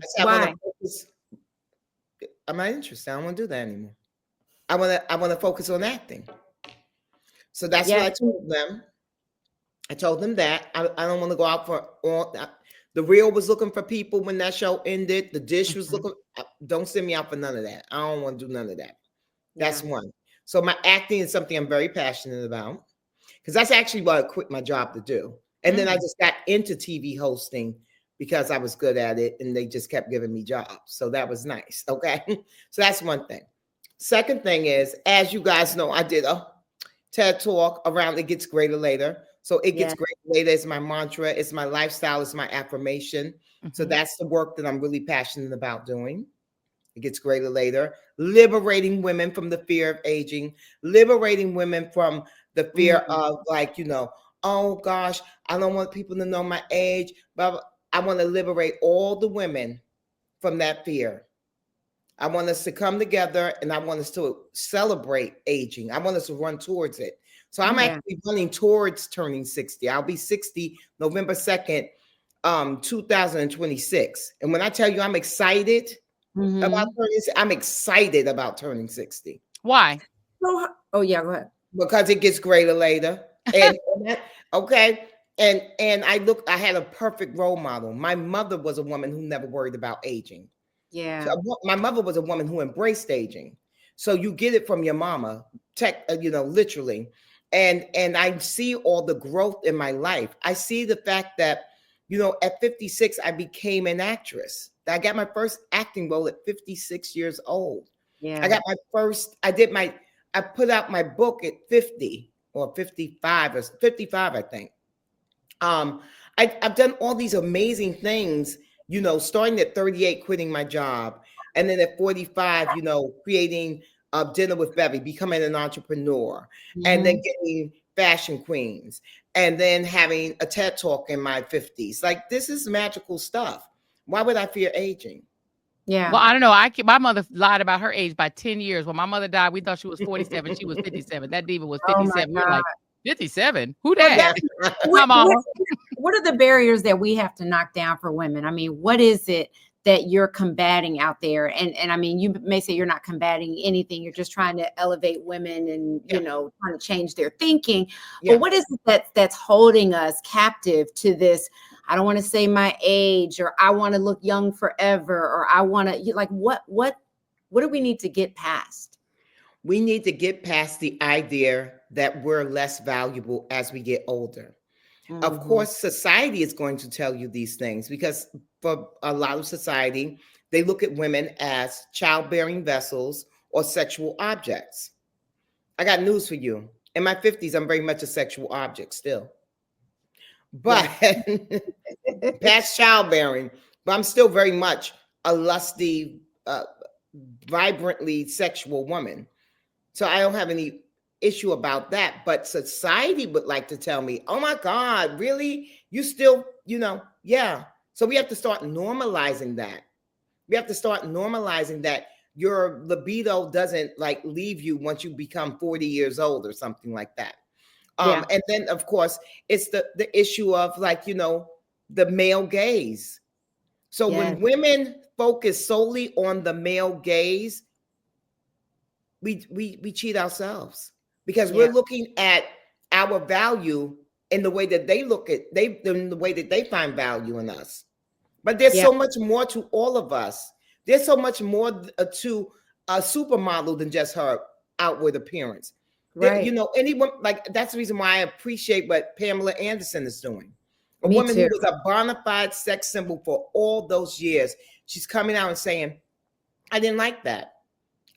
I'm not interested. I don't want to do that anymore. I want to focus on acting. So that's what I told them. I told them that I don't want to go out for all. The Real was looking for people when that show ended. The Dish was looking. Don't send me out for none of that. I don't want to do none of that. That's one. So my acting is something I'm very passionate about. because that's actually what I quit my job to do. And then I Mm. just got into TV hosting because I was good at it and they just kept giving me jobs. So that was nice. Okay. So that's one thing. Second thing is, as you guys know, I did a TED talk around It Gets Greater Later. So it gets Yeah. greater later is my mantra, it's my lifestyle, it's my affirmation. So Mhm. that's the work that I'm really passionate about doing. It gets greater later. Liberating women from the fear of aging, liberating women from the fear Mhm. of, like, oh gosh, I don't want people to know my age, but I want to liberate all the women from that fear. I want us to come together and I want us to celebrate aging. I want us to run towards it. So I'm Yeah. Yeah. actually running towards turning 60. I'll be 60 November 2nd, 2026. And when I tell you I'm excited about Mhm. turning, I'm excited about turning 60 Why? So, oh yeah, go ahead. because it gets greater later. Okay. And I had a perfect role model. My mother was a woman who never worried about aging. So Yeah. my mother was a woman who embraced aging. So you get it from your mama, literally. And I see all the growth in my life. I see the fact that, at 56, I became an actress. I got my first acting role at 56 years old. I Yeah. got my first, I put out my book at 50 or 55 or 55, I think. Um, I've done all these amazing things, starting at 38, quitting my job. And then at 45, creating Dinner with Bevy, becoming an entrepreneur, and then Mhm. getting Fashion Queens, and then having a TED Talk in my 50s. Like, this is magical stuff. Why would I fear aging? Yeah. Well, I don't know. My mother lied about her age by 10 years. When my mother died, we thought she was 47. She was 57. That diva was Oh my 57. We were God. like, 57? Who Well, that? Yeah. that's My what mama. what are the barriers that we have to knock down for women? I mean, what is it that you're combating out there? And I mean, you may say you're not combating anything. You're just trying to elevate women and, Yeah. trying to change their thinking. But Yeah. what is it that's holding us captive to this? I don't want to say my age, or I want to look young forever, or I want to like what do we need to get past? We need to get past the idea that we're less valuable as we get older. Of Mhm. course, society is going to tell you these things because for a lot of society, they look at women as childbearing vessels or sexual objects. I got news for you. In my 50s, I'm very much a sexual object still, but Yeah. past childbearing, but I'm still very much a lusty, vibrantly sexual woman. So I don't have any issue about that. But society would like to tell me, oh my God, really? You still, yeah. So we have to start normalizing that. We have to start normalizing that your libido doesn't like leave you once you become 40 years old or something like that. Yeah. And then of course it's the issue of, like, the male gaze. So Yes. when women focus solely on the male gaze, we cheat ourselves because Yeah. we're looking at our value in the way that they look at they in the way that they find value in us. But there's Yeah. so much more to all of us. There's so much more to a supermodel than just her outward appearance. Right. Anyone, like, that's the reason why I appreciate what Pamela Anderson is doing. A Me woman who too. was a bona fide sex symbol for all those years. She's coming out and saying, I didn't like that.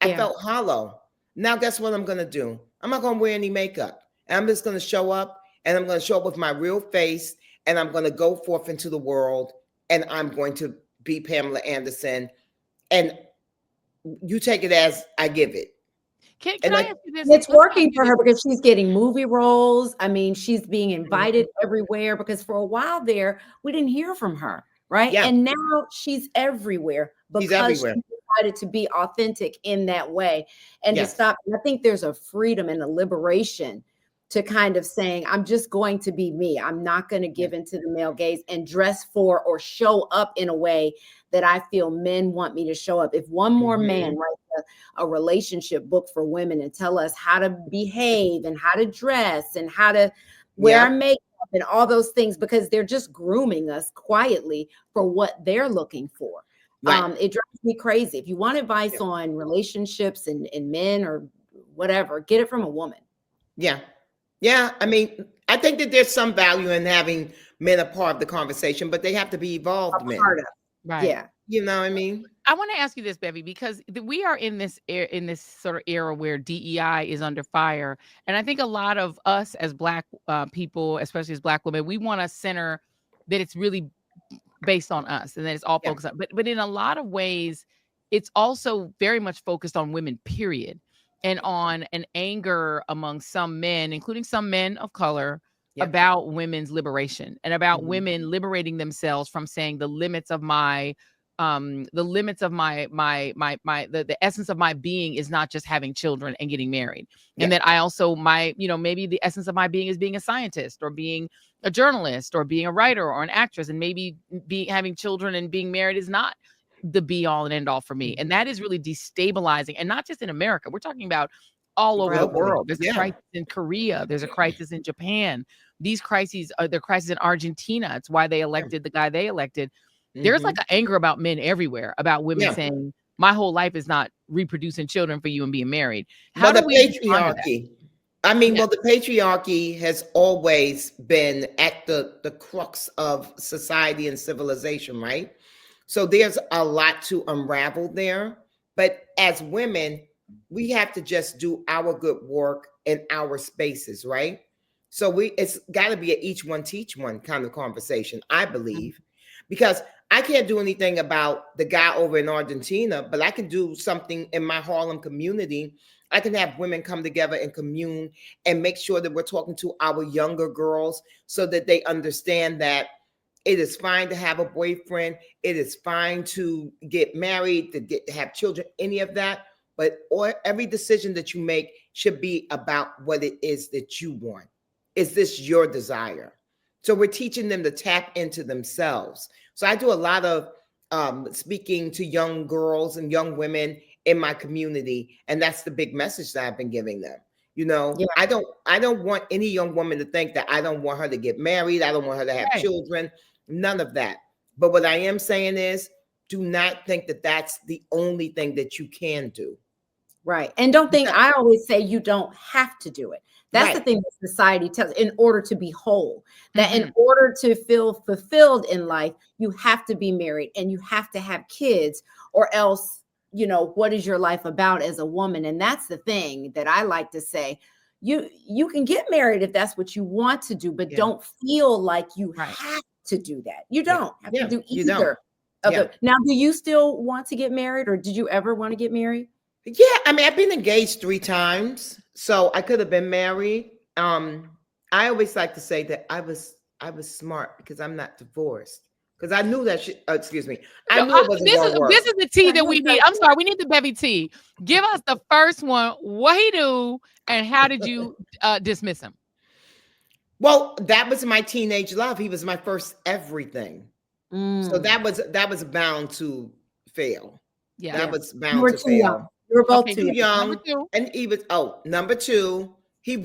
I Yeah. felt hollow. Now, guess what I'm going to do? I'm not going to wear any makeup. And I'm just going to show up, and I'm going to show up with my real face, and I'm going to go forth into the world, and I'm going to be Pamela Anderson. And you take it as I give it. Can And I like, ask you this? It's Let's ask working you for this. her because she's getting movie roles. I mean, she's being invited everywhere because for a while there, we didn't hear from her, right? yeah, And now she's everywhere she's because everywhere. she decided to be authentic in that way and to Yes. stop. And I think there's a freedom and a liberation to kind of saying, I'm just going to be me. I'm not going to Yeah. give into the male gaze and dress for or show up in a way that I feel men want me to show up. If one more man writes a relationship book for women and tell us how to behave and how to dress and how to wear our Yep. makeup and all those things, because they're just grooming us quietly for what they're looking for. Right. It drives me crazy. If you want advice Yeah. on relationships and men or whatever, get it from a woman. Yeah. Yeah, I mean, I think that there's some value in having men a part of the conversation, but they have to be evolved A part men. of. Right. Yeah. You know what I mean? I want to ask you this, Bevy, because we are in this sort of era where DEI is under fire, and I think a lot of us as Black people, especially as Black women, we want to center that it's really based on us and that it's all Yeah. focused on. But in a lot of ways, it's also very much focused on women, period, and on an anger among some men, including some men of color, Yep. about women's liberation and about Mhm. women liberating themselves from saying the limits of the essence of my being is not just having children and getting married. And Yeah. that I also maybe the essence of my being is being a scientist or being a journalist or being a writer or an actress, and maybe having children and being married is not the be all and end all for me. And that is really destabilizing, and not just in America. We're talking about all over the Globally. world. There's a Yeah. crisis in Korea. There's a crisis in Japan. These crises are the crisis in Argentina. It's why they elected the guy they elected. There's like Mhm. an anger about men everywhere, about women Yeah. saying, my whole life is not reproducing children for you and being married. How Well, do the we respond to that? patriarchy. I mean, Yeah. well, the patriarchy has always been at the crux of society and civilization, right? So there's a lot to unravel there. But as women, we have to just do our good work in our spaces, right? So it's got to be a each one teach one kind of conversation, I believe, because I can't do anything about the guy over in Argentina, but I can do something in my Harlem community. I can have women come together and commune and make sure that we're talking to our younger girls so that they understand that it is fine to have a boyfriend. It is fine to get married, to have children, any of that. But every decision that you make should be about what it is that you want. Is this your desire? So we're teaching them to tap into themselves. So I do a lot of speaking to young girls and young women in my community, and that's the big message that I've been giving them. You know, Yeah. I don't want any young woman to think that I don't want her to get married. I don't want her to have Right. children. None of that. But what I am saying is, do not think that that's the only thing that you can do. Right. And don't think, Yeah. I always say you don't have to do it. That's the Right. thing that society tells, in order to be whole, that in Mhm. order to feel fulfilled in life, you have to be married and you have to have kids, or else, what is your life about as a woman? And that's the thing that I like to say. You can get married if that's what you want to do, but Yeah. don't feel like you Right. have to do that. You Yeah. don't have Yeah. to do You don't. either of Yeah. it. Now, do you still want to get married, or did you ever want to get married? Yeah, I mean, I've been engaged 3 times, so I could have been married. I always like to say that I was smart because I'm not divorced. Because I knew that excuse me. I No, knew it wasn't this gonna is work. this is the tea Yeah, that he we was need. I'm sorry, we need the Bevy tea. Give us the first one. What he do, and how did you dismiss him? Well, that was my teenage love. He was my first everything. So that was bound to fail. Yeah. That Yeah. was You bound were to too young. fail. You were both Okay. too Too young. Number young, 2. and he was number 2. He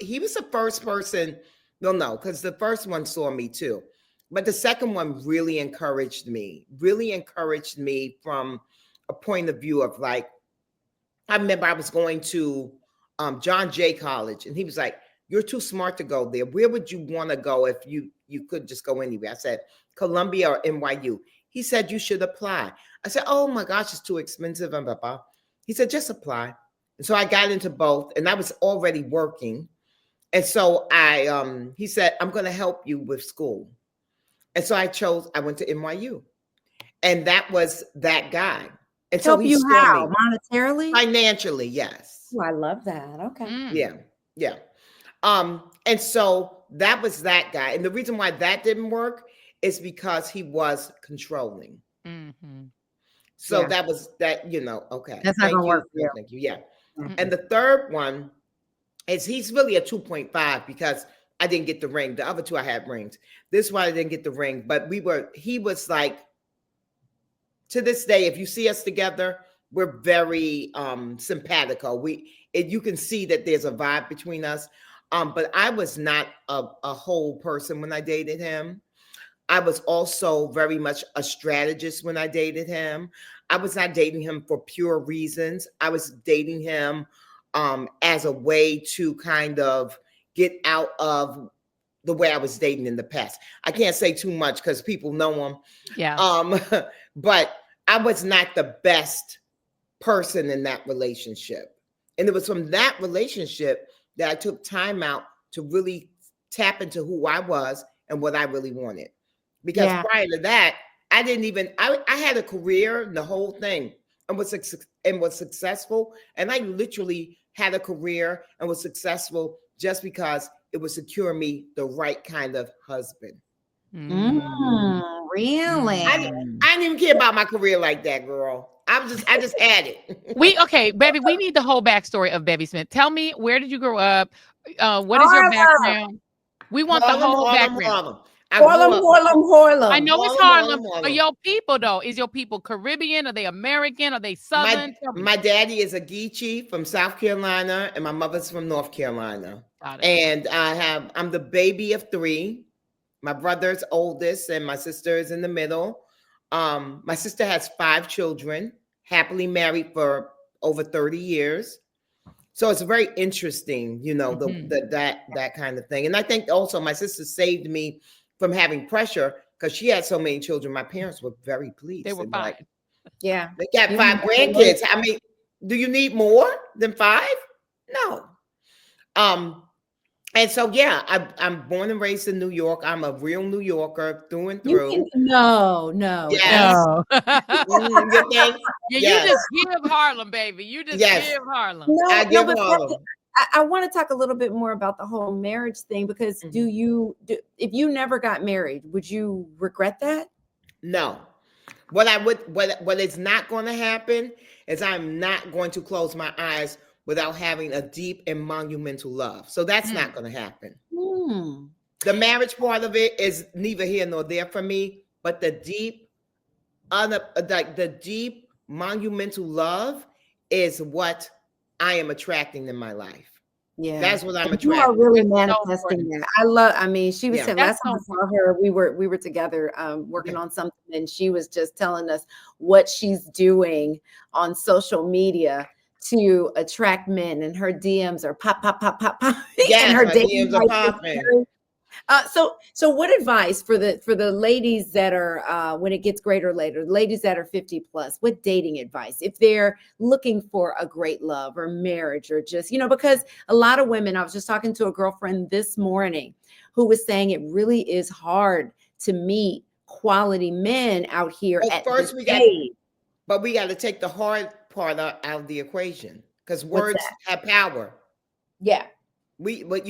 he was the first person. Well, no, because the first one saw me too, but the second one really encouraged me. Really encouraged me from a point of view of like, I remember I was going to John Jay College, and he was like, "You're too smart to go there. Where would you want to go if you could just go anywhere?" I said, "Columbia or NYU." He said, "You should apply." I said, "Oh my gosh, it's too expensive." And blah, blah. He said, "Just apply." And so I got into both, and I was already working. And so he said, "I'm going to help you with school." And so I went to NYU, and that was that guy. And so Help he you saw how? me Monetarily? financially, yes. Oh, I love that. Okay. Mm. Yeah, yeah. And so that was that guy. And the reason why that didn't work is because he was controlling. Mm-hmm. So Yeah. that was that, okay. That's not Thank gonna you. work for you. Thank you. Yeah. Mm. And the third one is he's really a 2.5 because I didn't get the ring. The other two I had rings. This one I didn't get the ring, but he was like, to this day, if you see us together, we're very simpatico. You can see that there's a vibe between us. But I was not a whole person when I dated him. I was also very much a strategist when I dated him. I was not dating him for pure reasons. I was dating him as a way to kind of get out of the way I was dating in the past. I can't say too much because people know him. Yeah. But I was not the best person in that relationship. And it was from that relationship that I took time out to really tap into who I was and what I really wanted. Because prior to that, I didn't even, I had a career, the whole thing, and was successful. And I literally had a career and was successful just because it would secure me the right kind of husband. Really? I didn't even care about my career like that, girl. I just had it. Okay, Bevy, we need the whole backstory of Bevy Smith. Tell me, where did you grow up? What is your background? We want the whole background. Harlem. I know it's Harlem. But your people, though, is your people Caribbean? Are they American? Are they Southern? My daddy is a Geechee from South Carolina, and my mother's from North Carolina. And I'm the baby of 3. My brother's oldest, and my sister is in the middle. My sister has 5 children, happily married for over 30 years. So it's very interesting, you know, that kind of thing. And I think also my sister saved me from having pressure because she had so many children. My parents were very pleased. They were fine. Like, they got 5 grandkids. I mean, do you need more than 5? No. And so, yeah, I'm born and raised in New York. I'm a real New Yorker through and through. No. Yes. No. You just give Harlem, baby. You just give Harlem. I give Harlem. I want to talk a little bit more about the whole marriage thing because if you never got married, would you regret that? No. What is not going to happen is I'm not going to close my eyes without having a deep and monumental love. So that's not going to happen. The marriage part of it is neither here nor there for me, but the deep monumental love is what I am attracting in my life. Yeah, that's what I'm attracting. You are really manifesting that. I mean, she was saying last time I saw her, we were together working on something, and she was just telling us what she's doing on social media to attract men, and her DMs are pop. Yeah, and her DMs are popping. So what advice for the ladies that are when it gets greater later, ladies that are 50 plus, what dating advice if they're looking for a great love or marriage or just, because a lot of women, I was just talking to a girlfriend this morning who was saying it really is hard to meet quality men out here. Well, first we got to take the hard part out of the equation because words have power. Yeah. But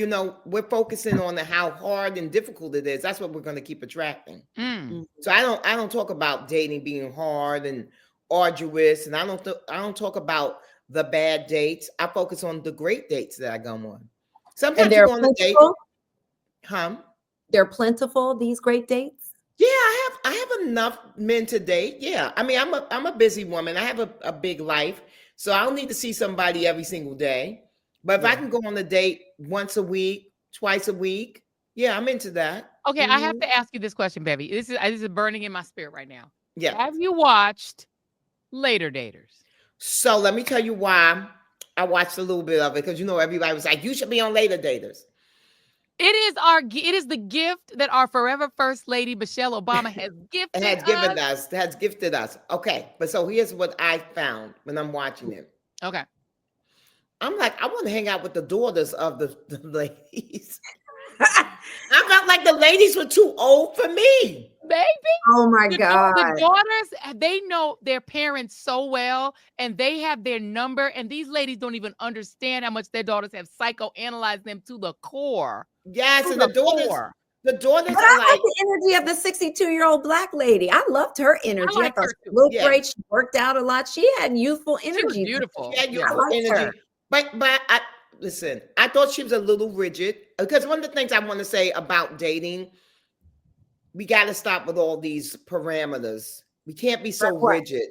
we're focusing on how hard and difficult it is. That's what we're going to keep attracting. So I don't talk about dating being hard and arduous, and I don't talk about the bad dates. I focus on the great dates that I go on. Sometimes you go on a date. They're plentiful, these great dates. Yeah, I have enough men to date. Yeah, I mean I'm a busy woman. I have a big life, so I don't need to see somebody every single day. But if I can go on a date once a week, twice a week, yeah, I'm into that. Okay, I have to ask you this question, Bevy. This is burning in my spirit right now. Yeah. Have you watched Later Daters? So let me tell you why I watched a little bit of it, because everybody was like, you should be on Later Daters. It is the gift that our forever First Lady Michelle Obama has gifted us. Okay, but so here's what I found when I'm watching it. Okay. I'm like, I want to hang out with the daughters of the ladies. I felt like the ladies were too old for me. Baby. Oh my God. The daughters, they know their parents so well, and they have their number, and these ladies don't even understand how much their daughters have psychoanalyzed them to the core. Yes, and the daughters but I like the energy of the 62-year-old Black lady. I loved her energy. I thought she looked great. She worked out a lot. She had youthful energy. She was beautiful. She had youthful energy. But listen, I thought she was a little rigid, because one of the things I want to say about dating, we got to stop with all these parameters. We can't be so rigid.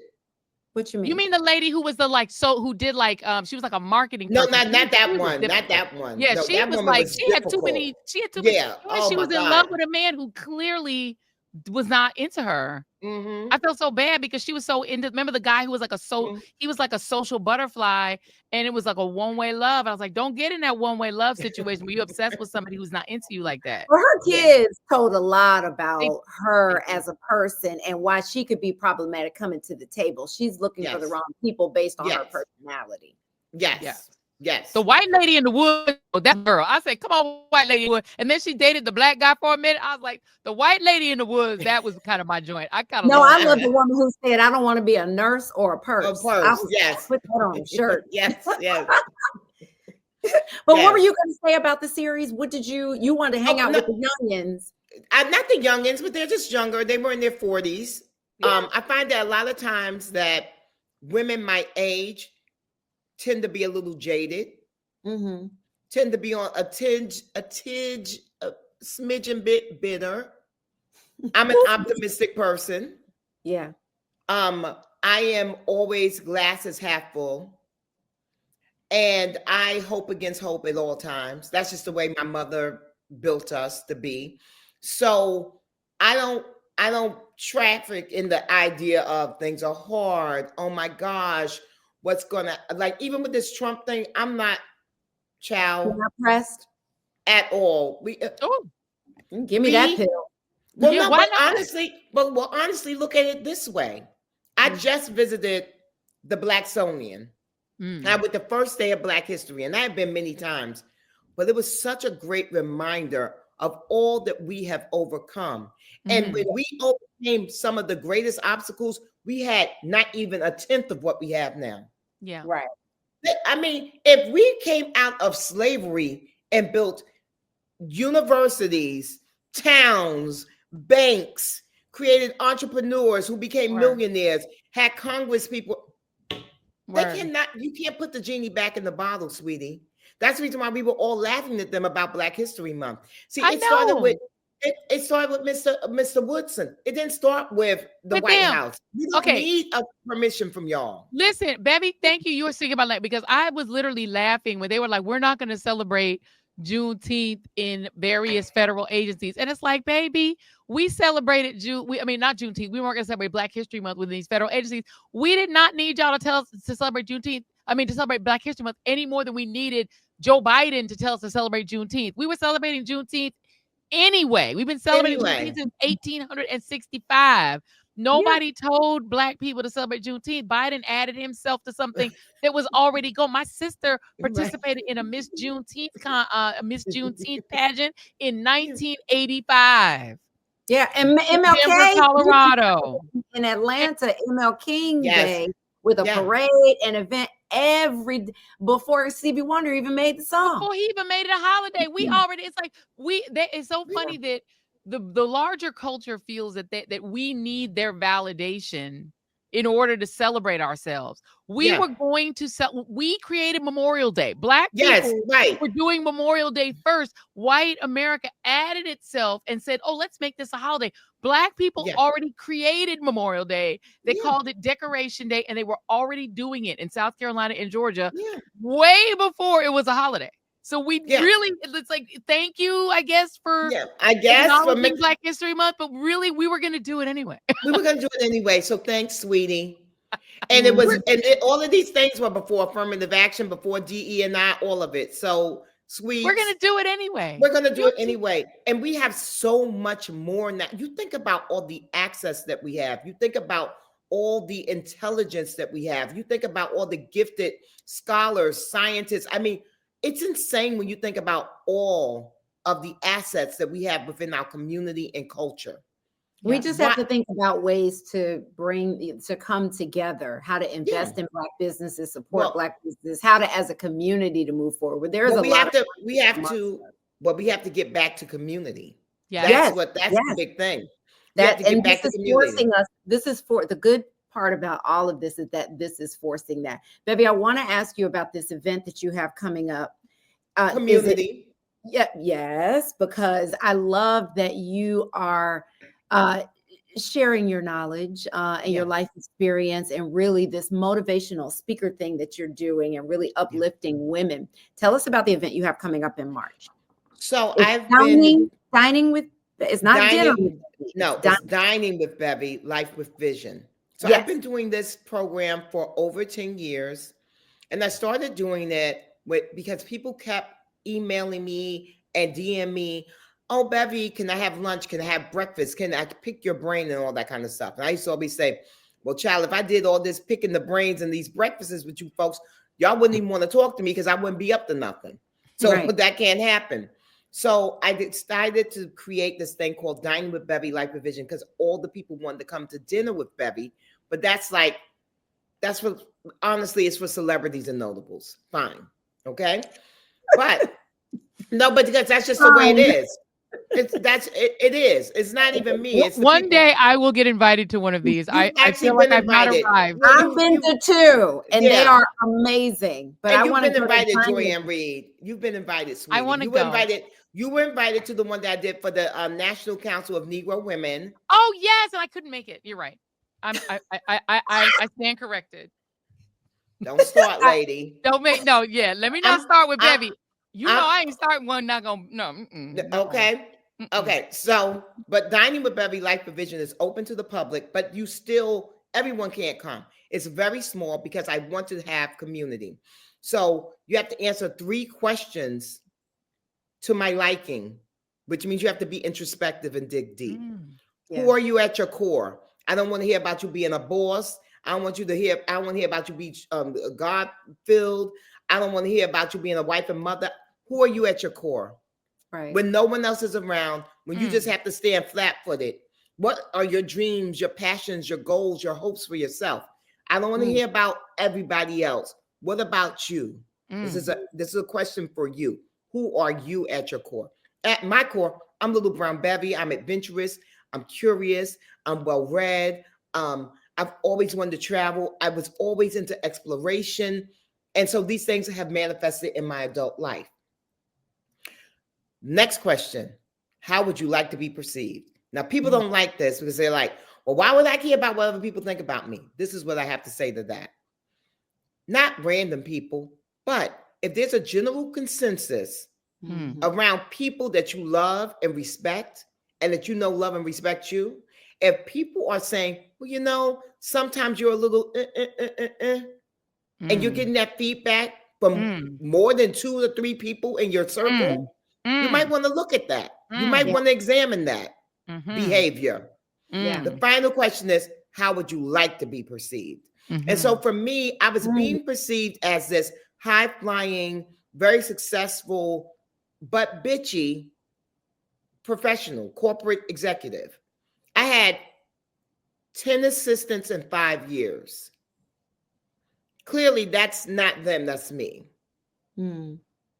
What you mean? You mean the lady who was who did she was like a marketing No, person. not that one. Not that one. Yeah, no, she was like, she had too many. Yeah. She was in love with a man who clearly was not into her. Mm-hmm. I felt so bad because she was so into. Remember the guy who was like he was like a social butterfly, and it was like a one-way love. I was like, don't get in that one-way love situation where you're obsessed with somebody who's not into you like that. Well, her Yeah. kids told a lot They about her as a person and why she could be problematic coming to the table. She's looking for the Yes. wrong people based on her Yes. personality. Yes. Yeah. Yes. The white lady in the woods, that girl. I said, come on, white lady in the woods. And then she dated the black guy for a minute. I was like, the white lady in the woods, that was kind of my joint. I kind of No, I love love her. the woman who said, I don't want to be a nurse or a A purse. I purse. was Yes. put that on a shirt. Yes. Yes. But what were Yes. you going to say about the series? What did you wanted to hang out no. with the youngins? Not the youngins, but they're just younger. They were in their 40s. Yeah. I find that a lot of times that women my age tend to be a little jaded, Mm-hmm. tend to be on a smidgen bit bitter. I'm an optimistic person. Yeah. I am always glasses half full. And I hope against hope at all times. That's just the way my mother built us to be. So I don't traffic in the idea of things are hard. Oh my gosh, what's gonna, like, even with this Trump thing, I'm not You're not pressed? at all. Give me that pill. Well, Yeah, no, why but not? honestly, look at it this way. I just visited the Blacksonian. With the first day of Black History, and I have been many times, but it was such a great reminder of all that we have overcome. And when we overcame some of the greatest obstacles, we had not even a tenth of what we have now. Yeah. Right. I mean, if we came out of slavery and built universities, towns, banks, created entrepreneurs who became millionaires, had Congress people, you can't put the genie back in the bottle, sweetie. That's the reason why we were all laughing at them about Black History Month. See, it started with Mr. Woodson. It didn't start with the White House. We don't need a permission from y'all. Listen, Bevy, thank you. You were speaking about that because I was literally laughing when they were like, we're not going to celebrate Juneteenth in various federal agencies. And it's like, baby, we celebrated not Juneteenth. We weren't going to celebrate Black History Month with these federal agencies. We did not need y'all to tell us to celebrate Juneteenth. To celebrate Black History Month any more than we needed Joe Biden to tell us to celebrate Juneteenth. We were celebrating Juneteenth anyway. We've been celebrating Juneteenth since 1865. Nobody told Black people to celebrate Juneteenth. Biden added himself to something that was already gone. My sister participated in a Miss Juneteenth pageant in 1985. Yeah, and MLK, Denver, Colorado, in Atlanta, ML King Day with a parade and event before Stevie Wonder even made the song. Before he even made it a holiday, it's so funny that the larger culture feels that we need their validation in order to celebrate ourselves. We were going to we created Memorial Day. Black people were doing Memorial Day first. White America added itself and said, oh, let's make this a holiday. Black people already created Memorial Day. They called it Decoration Day, and they were already doing it in South Carolina and Georgia way before it was a holiday. So we really, it's like, thank you, I guess, for acknowledging Black History Month, but really, we were going to do it anyway. We were going to do it anyway. So thanks, sweetie. And all of these things were before affirmative action, before DE&I, all of it. So sweet. We're going to do it anyway. We're going to do it anyway. And we have so much more now. You think about all the access that we have. You think about all the intelligence that we have. You think about all the gifted scholars, scientists. I mean, it's insane when you think about all of the assets that we have within our community and culture. We just have to think about ways to come together, how to invest in Black businesses, support Black business, how to, as a community, to move forward. There's we have to get back to community. That's the big thing. Forcing us. This is for the good part about all of this is that this is forcing that. Bevy, I want to ask you about this event that you have coming up. Community. Yes, because I love that you are sharing your knowledge and your life experience and really this motivational speaker thing that you're doing and really uplifting women. Tell us about the event you have coming up in March. So it's not dinner. No, it's Dining with Bevy, Life with Vision. So I've been doing this program for over 10 years. And I started doing it because people kept emailing me and DM me, oh, Bevy, can I have lunch? Can I have breakfast? Can I pick your brain and all that kind of stuff? And I used to always say, well, child, if I did all this picking the brains and these breakfasts with you folks, y'all wouldn't even want to talk to me because I wouldn't be up to nothing. So that can't happen. So I decided to create this thing called Dining with Bevy, Life with Vision, because all the people wanted to come to dinner with Bevy. But that's what, honestly, it's for celebrities and notables. Fine. Okay. But no, but because that's just the way it is. It is. It's not even me. It's one day I will get invited to one of these. I feel like I've not arrived. I've been to two, and they are amazing. But I want to been invited, Joyanne Reed. You've been invited, sweetie. I want to go. You were invited to the one that I did for the National Council of Negro Women. Oh yes, and I couldn't make it. You're right. I stand corrected. Don't start, lady. Let me not start with Bevy. I ain't starting one. Not gonna Okay. Okay. So, but Dining with Bevy, Life with Vision is open to the public, but everyone can't come. It's very small because I want to have community. So you have to answer 3 questions to my liking, which means you have to be introspective and dig deep. Who are you at your core? I don't want to hear about you being a boss. I want to hear about you being God-filled. I don't want to hear about you being a wife and mother. Who are you at your core? Right. When no one else is around, when you just have to stand flat-footed, what are your dreams, your passions, your goals, your hopes for yourself? I don't want to hear about everybody else. What about you? This is a question for you. Who are you at your core? At my core, I'm Little Brown Bevy. I'm adventurous. I'm curious. I'm well-read. I've always wanted to travel. I was always into exploration. And so these things have manifested in my adult life. Next question. How would you like to be perceived? Now, people don't like this because they're like, well, why would I care about what other people think about me? This is what I have to say to that. Not random people, but if there's a general consensus around people that you love and respect, and that love and respect you, if people are saying, well, sometimes you're a little and you're getting that feedback from more than 2 or 3 people in your circle, you might want to look at that. You might want to examine that behavior. The final question is, how would you like to be perceived? And so for me, I was being perceived as this high-flying, very successful, but bitchy professional, corporate executive. I had 10 assistants in 5 years. Clearly, that's not them, that's me.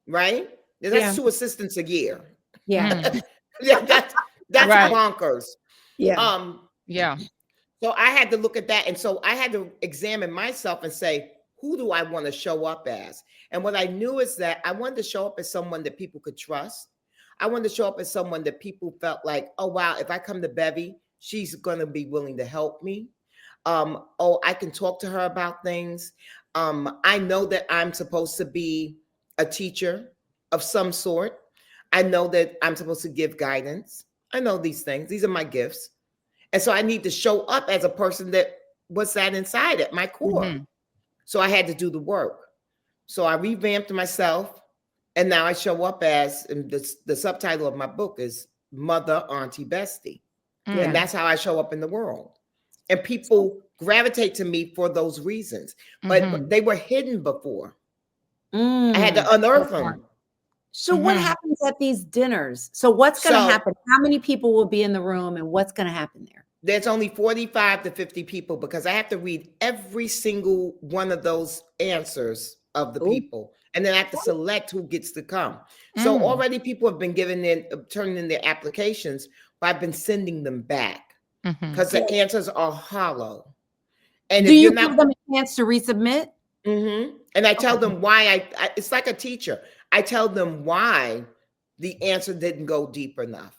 Right? That's 2 assistants a year. Yeah. That's right. Bonkers. Yeah. So I had to look at that. And so I had to examine myself and say, who do I want to show up as? And what I knew is that I wanted to show up as someone that people could trust. I wanted to show up as someone that people felt like, oh, wow, if I come to Bevy, she's going to be willing to help me. I can talk to her about things. I know that I'm supposed to be a teacher of some sort. I know that I'm supposed to give guidance. I know these things. These are my gifts. And so I need to show up as a person that was that inside at my core. So I had to do the work. So I revamped myself. And now I show up as, and the subtitle of my book is Mother, Auntie, Bestie. And that's how I show up in the world. And people gravitate to me for those reasons. But they were hidden before. I had to unearth them. So what happens at these dinners? So what's going to happen? How many people will be in the room and what's going to happen there? There's only 45 to 50 people because I have to read every single one of those answers of the people. And then I have to select who gets to come. So already people have been turning in their applications, but I've been sending them back because the answers are hollow. And do you give them a chance to resubmit? And I tell them why it's like a teacher. I tell them why the answer didn't go deep enough.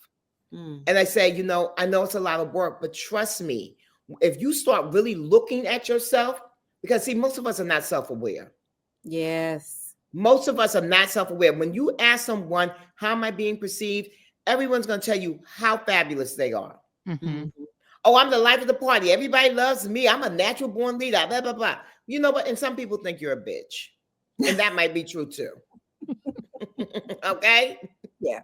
And I say, I know it's a lot of work, but trust me, if you start really looking at yourself, because see, most of us are not self-aware. Yes. Most of us are not self-aware. When you ask someone, how am I being perceived? Everyone's going to tell you how fabulous they are. Oh, I'm the life of the party. Everybody loves me. I'm a natural born leader. Blah, blah, blah. You know what? And some people think you're a bitch. And that might be true too. Okay? Yeah.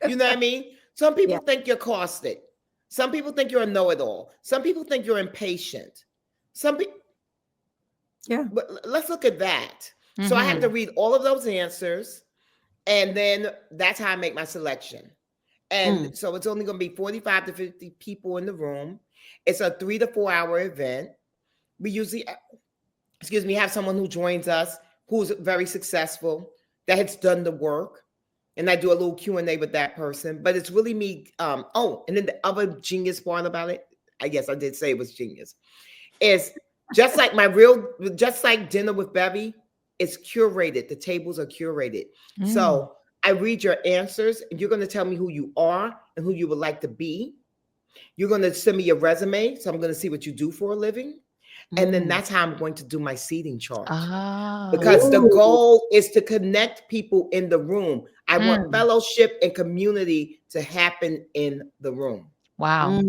You know what I mean? Some people think you're caustic. Some people think you're a know-it-all. Some people think you're impatient. Some people. Yeah. But let's look at that. So I have to read all of those answers. And then that's how I make my selection. And so it's only going to be 45 to 50 people in the room. It's a 3 to 4 hour event. We usually, have someone who joins us who's very successful, that has done the work. And I do a little Q&A with that person. But it's really me. And then the other genius part about it, I guess I did say it was genius, is just like Dinner with Bevy, it's curated. The tables are curated. So I read your answers, and you're going to tell me who you are and who you would like to be. You're going to send me your resume, so I'm going to see what you do for a living. And then that's how I'm going to do my seating chart. Because the goal is to connect people in the room. I want fellowship and community to happen in the room. Wow.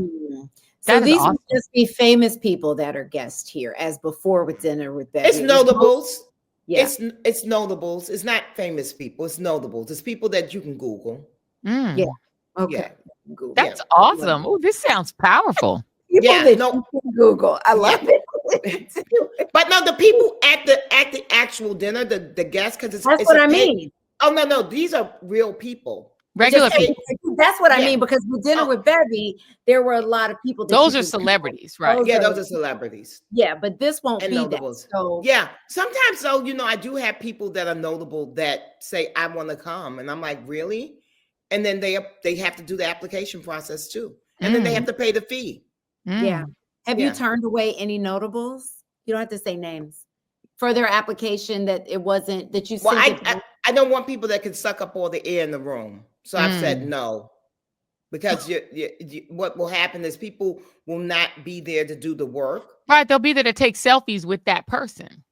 So these would just be famous people that are guests here, as before with Dinner with Bevy. It's notables. Yeah. It's notables. It's not famous people. It's notables. It's people that you can Google. Yeah. Okay. Yeah. Google. That's awesome. Oh, this sounds powerful. People that you can Google. I love it. But no, the people at the actual dinner, the guests, because that's what I mean. Oh no, these are real people. Regular people. That's what I mean, because with Dinner with Bevy, there were a lot of people. Those are celebrities, right? Those are celebrities. Yeah, but this won't be notables. That. So yeah, sometimes though, I do have people that are notable that say I want to come, and I'm like, really? And then they have to do the application process too, and then they have to pay the fee. Yeah. Have you turned away any notables? You don't have to say names for their application that it wasn't that you. Well, I don't want people that can suck up all the air in the room, so I've said no, because what will happen is people will not be there to do the work. Right, they'll be there to take selfies with that person.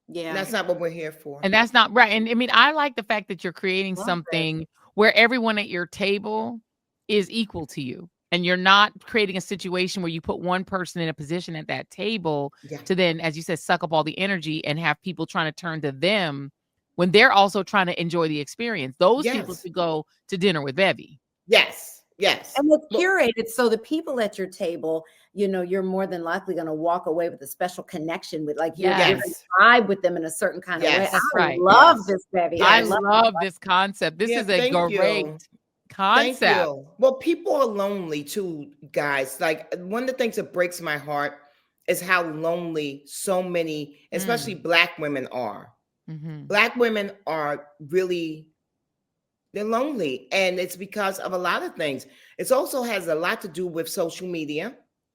Yeah, that's not what we're here for, and that's not right. And I mean, I like the fact that you're creating something where everyone at your table is equal to you. And you're not creating a situation where you put one person in a position at that table to then, as you said, suck up all the energy and have people trying to turn to them when they're also trying to enjoy the experience. Those people should go to Dinner with Bevy. Yes. And it's curated, so the people at your table, you're more than likely going to walk away with a special connection with, like, you're going to vibe with them in a certain kind of way. I love this, Bevy. I love this concept. This is a great concept. Thank you. Well, people are lonely too, guys. Like, one of the things that breaks my heart is how lonely so many, especially Black women are. Black women are really, they're lonely, and it's because of a lot of things. It also has a lot to do with social media.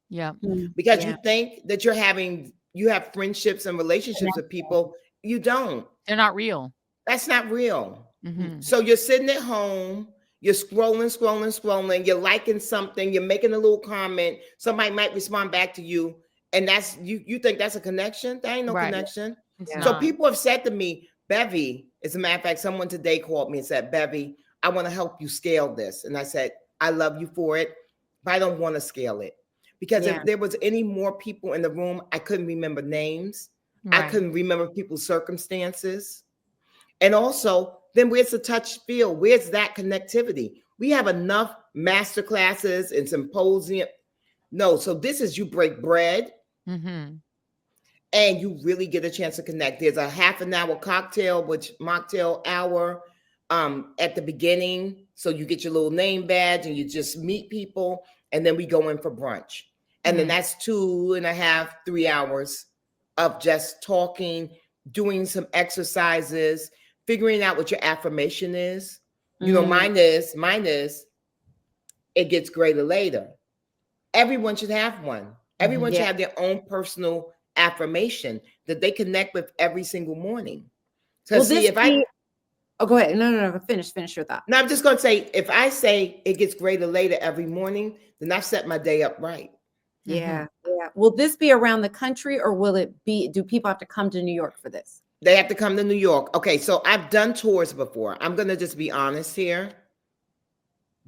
Yeah. Because you think that you have friendships and relationships with people. You don't. They're not real. That's not real. So you're sitting at home, you're scrolling, you're liking something, you're making a little comment, somebody might respond back to you, and that's you think that's a connection? That ain't no connection. So people have said to me, Bevy, as a matter of fact, someone today called me and said, Bevy, I want to help you scale this. And I said, I love you for it, but I don't want to scale it. Because if there was any more people in the room, I couldn't remember names. I couldn't remember people's circumstances. And also, then where's the touch feel? Where's that connectivity? We have enough master classes and symposium. No, so this is you break bread and you really get a chance to connect. There's a half an hour mocktail hour at the beginning. So you get your little name badge and you just meet people. And then we go in for brunch. And then that's 2.5, 3 hours of just talking, doing some exercises, figuring out what your affirmation is. Mine is, it gets greater later. Everyone should have one. Everyone should have their own personal affirmation that they connect with every single morning. So go ahead. No. Finish your thought. No, I'm just going to say, if I say it gets greater later every morning, then I've set my day up right. Yeah. Will this be around the country, or do people have to come to New York for this? They have to come to New York. Okay, so I've done tours before. I'm going to just be honest here.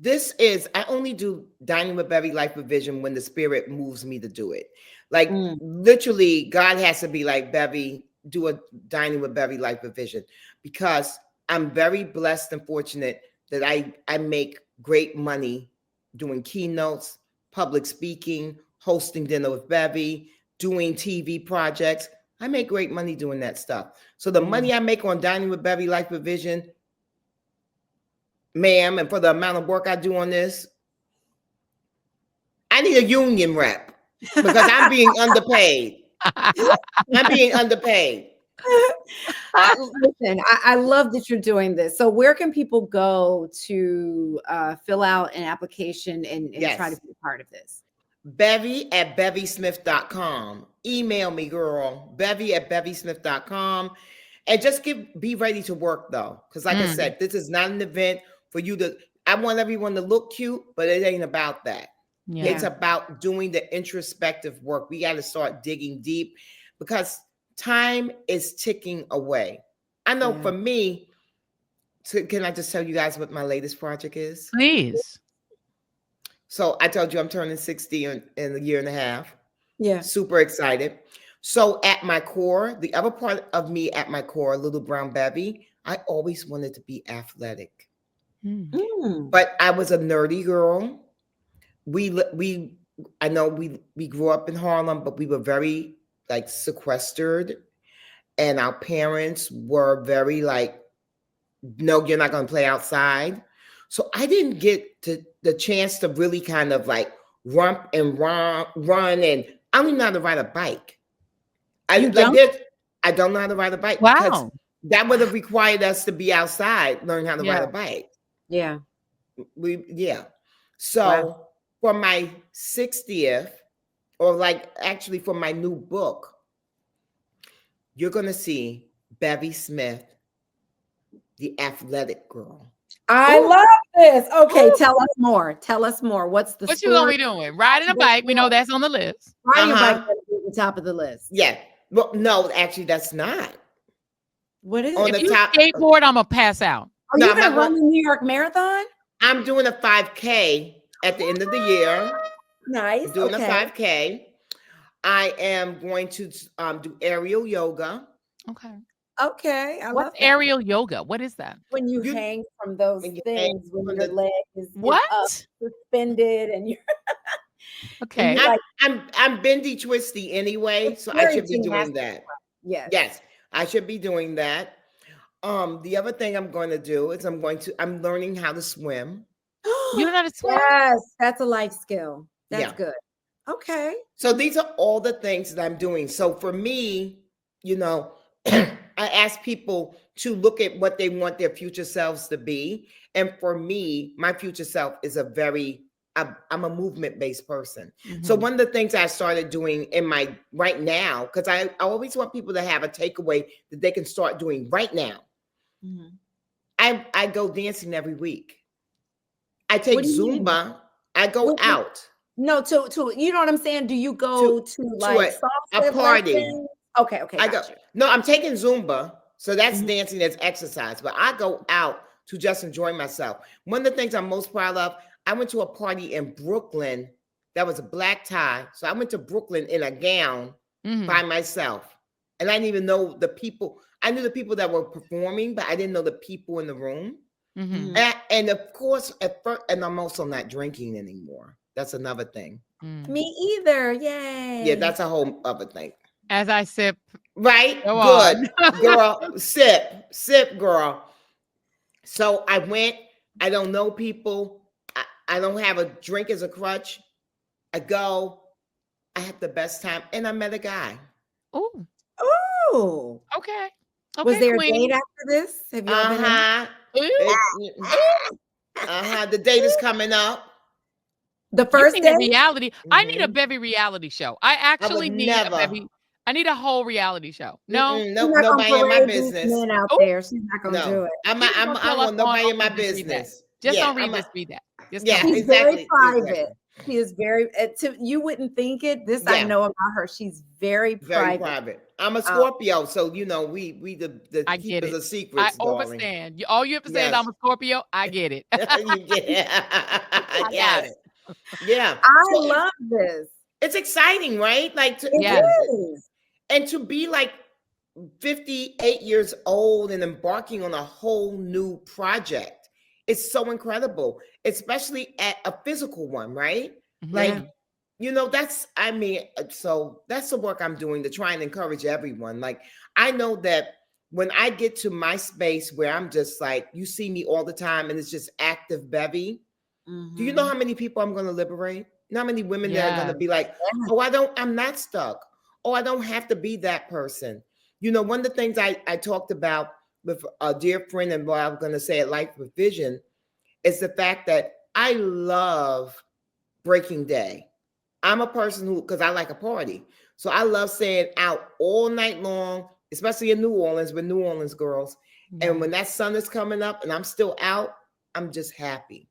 I only do Dining with Bevy Life Revision when the spirit moves me to do it. Like literally, God has to be like, Bevy, do a Dining with Bevy Life Revision, because I'm very blessed and fortunate that I make great money doing keynotes, public speaking, hosting dinner with Bevy, doing TV projects. I make great money doing that stuff. So the money I make on Dining with Bevy Life Revision, ma'am, and for the amount of work I do on this, I need a union rep because I'm being underpaid. I'm being underpaid. Listen, I love that you're doing this. So where can people go to fill out an application and try to be a part of this? Bevy@bevysmith.com. Email me, girl. Bevy@bevysmith.com. And just be ready to work, though. Because like I said, this is not an event for you to, I want everyone to look cute, but it ain't about that. Yeah. It's about doing the introspective work. We got to start digging deep because time is ticking away. I know for me, can I just tell you guys what my latest project is? Please. So I told you I'm turning 60 in a year and a half. Yeah. Super excited. So at my core, the other part of me at my core, Little Brown Bevy, I always wanted to be athletic. But I was a nerdy girl. I know we grew up in Harlem, but we were very like sequestered. And our parents were very like, no, you're not going to play outside. So I didn't get the chance to really kind of like run. And I don't even know how to ride a bike. I don't know how to ride a bike. Wow. Because that would have required us to be outside, learn how to ride a bike. Yeah. So for my 60th, or like actually for my new book, you're going to see Bevy Smith, the athletic girl. I love this. Okay, tell us more. Tell us more. What you gonna be doing? Riding a bike. We know that's on the list. Riding a bike is at the top of the list. Yeah. Well, no, actually, that's not. What is it? If you skateboard, I'm gonna pass out. Are you gonna run the New York Marathon? I'm doing a 5K at the end of the year. Nice. I'm doing a 5K. I am going to do aerial yoga. Okay. What's aerial yoga? What is that? When you hang from those things, when your leg is up, suspended, and you're okay. I'm bendy twisty anyway, so I should be doing that. Yes, I should be doing that. The other thing I'm going to do is I'm learning how to swim. You know how to swim? Yes, that's a life skill. That's good. Okay. So these are all the things that I'm doing. So for me, I ask people to look at what they want their future selves to be. And for me, my future self is I'm a movement-based person. So one of the things I started doing right now, because I always want people to have a takeaway that they can start doing right now. I go dancing every week. I take Zumba. I go out. No, to you know what I'm saying? Do you go to like a party? Lessons? Okay. No, I'm taking Zumba. So that's dancing, that's exercise. But I go out to just enjoy myself. One of the things I'm most proud of, I went to a party in Brooklyn that was a black tie. So I went to Brooklyn in a gown by myself. And I didn't even know the people. I knew the people that were performing, but I didn't know the people in the room. And of course, at first, and I'm also not drinking anymore. That's another thing. Me either. Yay. Yeah, that's a whole other thing. As I sip. Right? Good. Girl, sip, girl. So I went. I don't know people. I don't have a drink as a crutch. I go. I had the best time. And I met a guy. Oh. Okay. Was there a date after this? Have you been The date is coming up. The first day? Reality. I need a Bevy reality show. I actually need a Bevy. I need a whole reality show. No, nobody in my business. Men out there. She's not gonna do it. I want nobody in my business. Just don't read this. Be that. Exactly. Very private. She is very, you wouldn't think it. This I know about her. She's very Very private. private. I'm a Scorpio, so we the I get keepers it. of secrets, I darling. understand. All you have to say is I'm a Scorpio. I get it. You get it. I got it. Yeah. I love this. It's exciting, right? Like it is. And to be like 58 years old and embarking on a whole new project. It's so incredible, especially at a physical one, right? Like, so that's the work I'm doing to try and encourage everyone. Like, I know that when I get to my space where I'm just like, you see me all the time and it's just active Bevy. Do you know how many people I'm going to liberate? You know how many women that are going to be like, oh, I'm not stuck. Oh, I don't have to be that person. You know, one of the things I talked about with a dear friend and what I'm going to say at Life with Vision is the fact that I love breaking day. I'm a person who, because I like a party. So I love staying out all night long, especially in New Orleans, with New Orleans girls. Yeah. And when that sun is coming up and I'm still out, I'm just happy.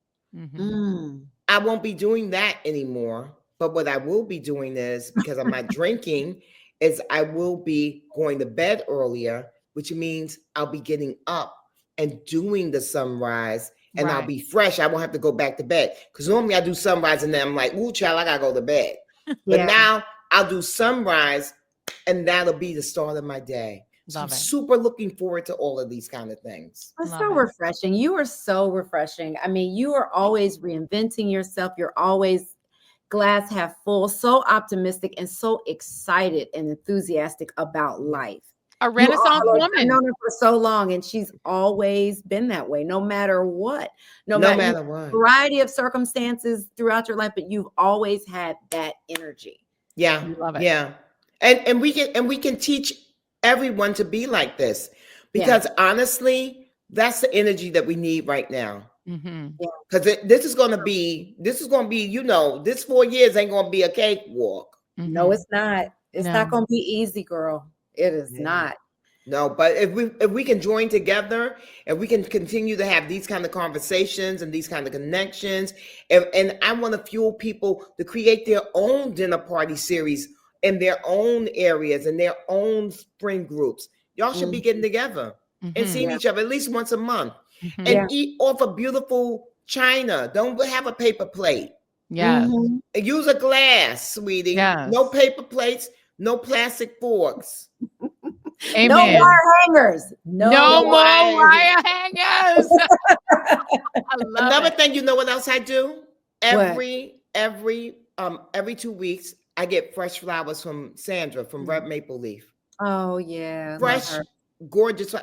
I won't be doing that anymore. But what I will be doing is, because I'm not drinking, is I will be going to bed earlier, which means I'll be getting up and doing the sunrise, and I'll be fresh. I won't have to go back to bed. Because normally I do sunrise and then I'm like, ooh, child, I got to go to bed. But now I'll do sunrise, and that'll be the start of my day. So I'm super looking forward to all of these kind of things. It's so refreshing. You are so refreshing. I mean, you are always reinventing yourself. You're always glass half full, so optimistic and so excited and enthusiastic about life. A Renaissance woman. I've known her for so long, and she's always been that way, no matter what. No matter what. Variety of circumstances throughout your life, but you've always had that energy. Yeah. I love it. Yeah. And we can teach everyone to be like this, because honestly, that's the energy that we need right now. Because this is going to be, you know, this 4 years ain't going to be a cakewalk. No, it's not. It's not going to be easy, girl. It is not. No, but if we can join together and we can continue to have these kind of conversations and these kind of connections, and I want to fuel people to create their own dinner party series in their own areas and their own spring groups. Y'all should be getting together and seeing each other at least once a month and eat off a beautiful china. Don't have a paper plate. Use a glass, sweetie. No paper plates, no plastic forks. Amen. No wire hangers. No more wire hangers. Another thing, you know what else I do? Every 2 weeks, I get fresh flowers from Sandra from Red Maple Leaf. Oh yeah, fresh, gorgeous.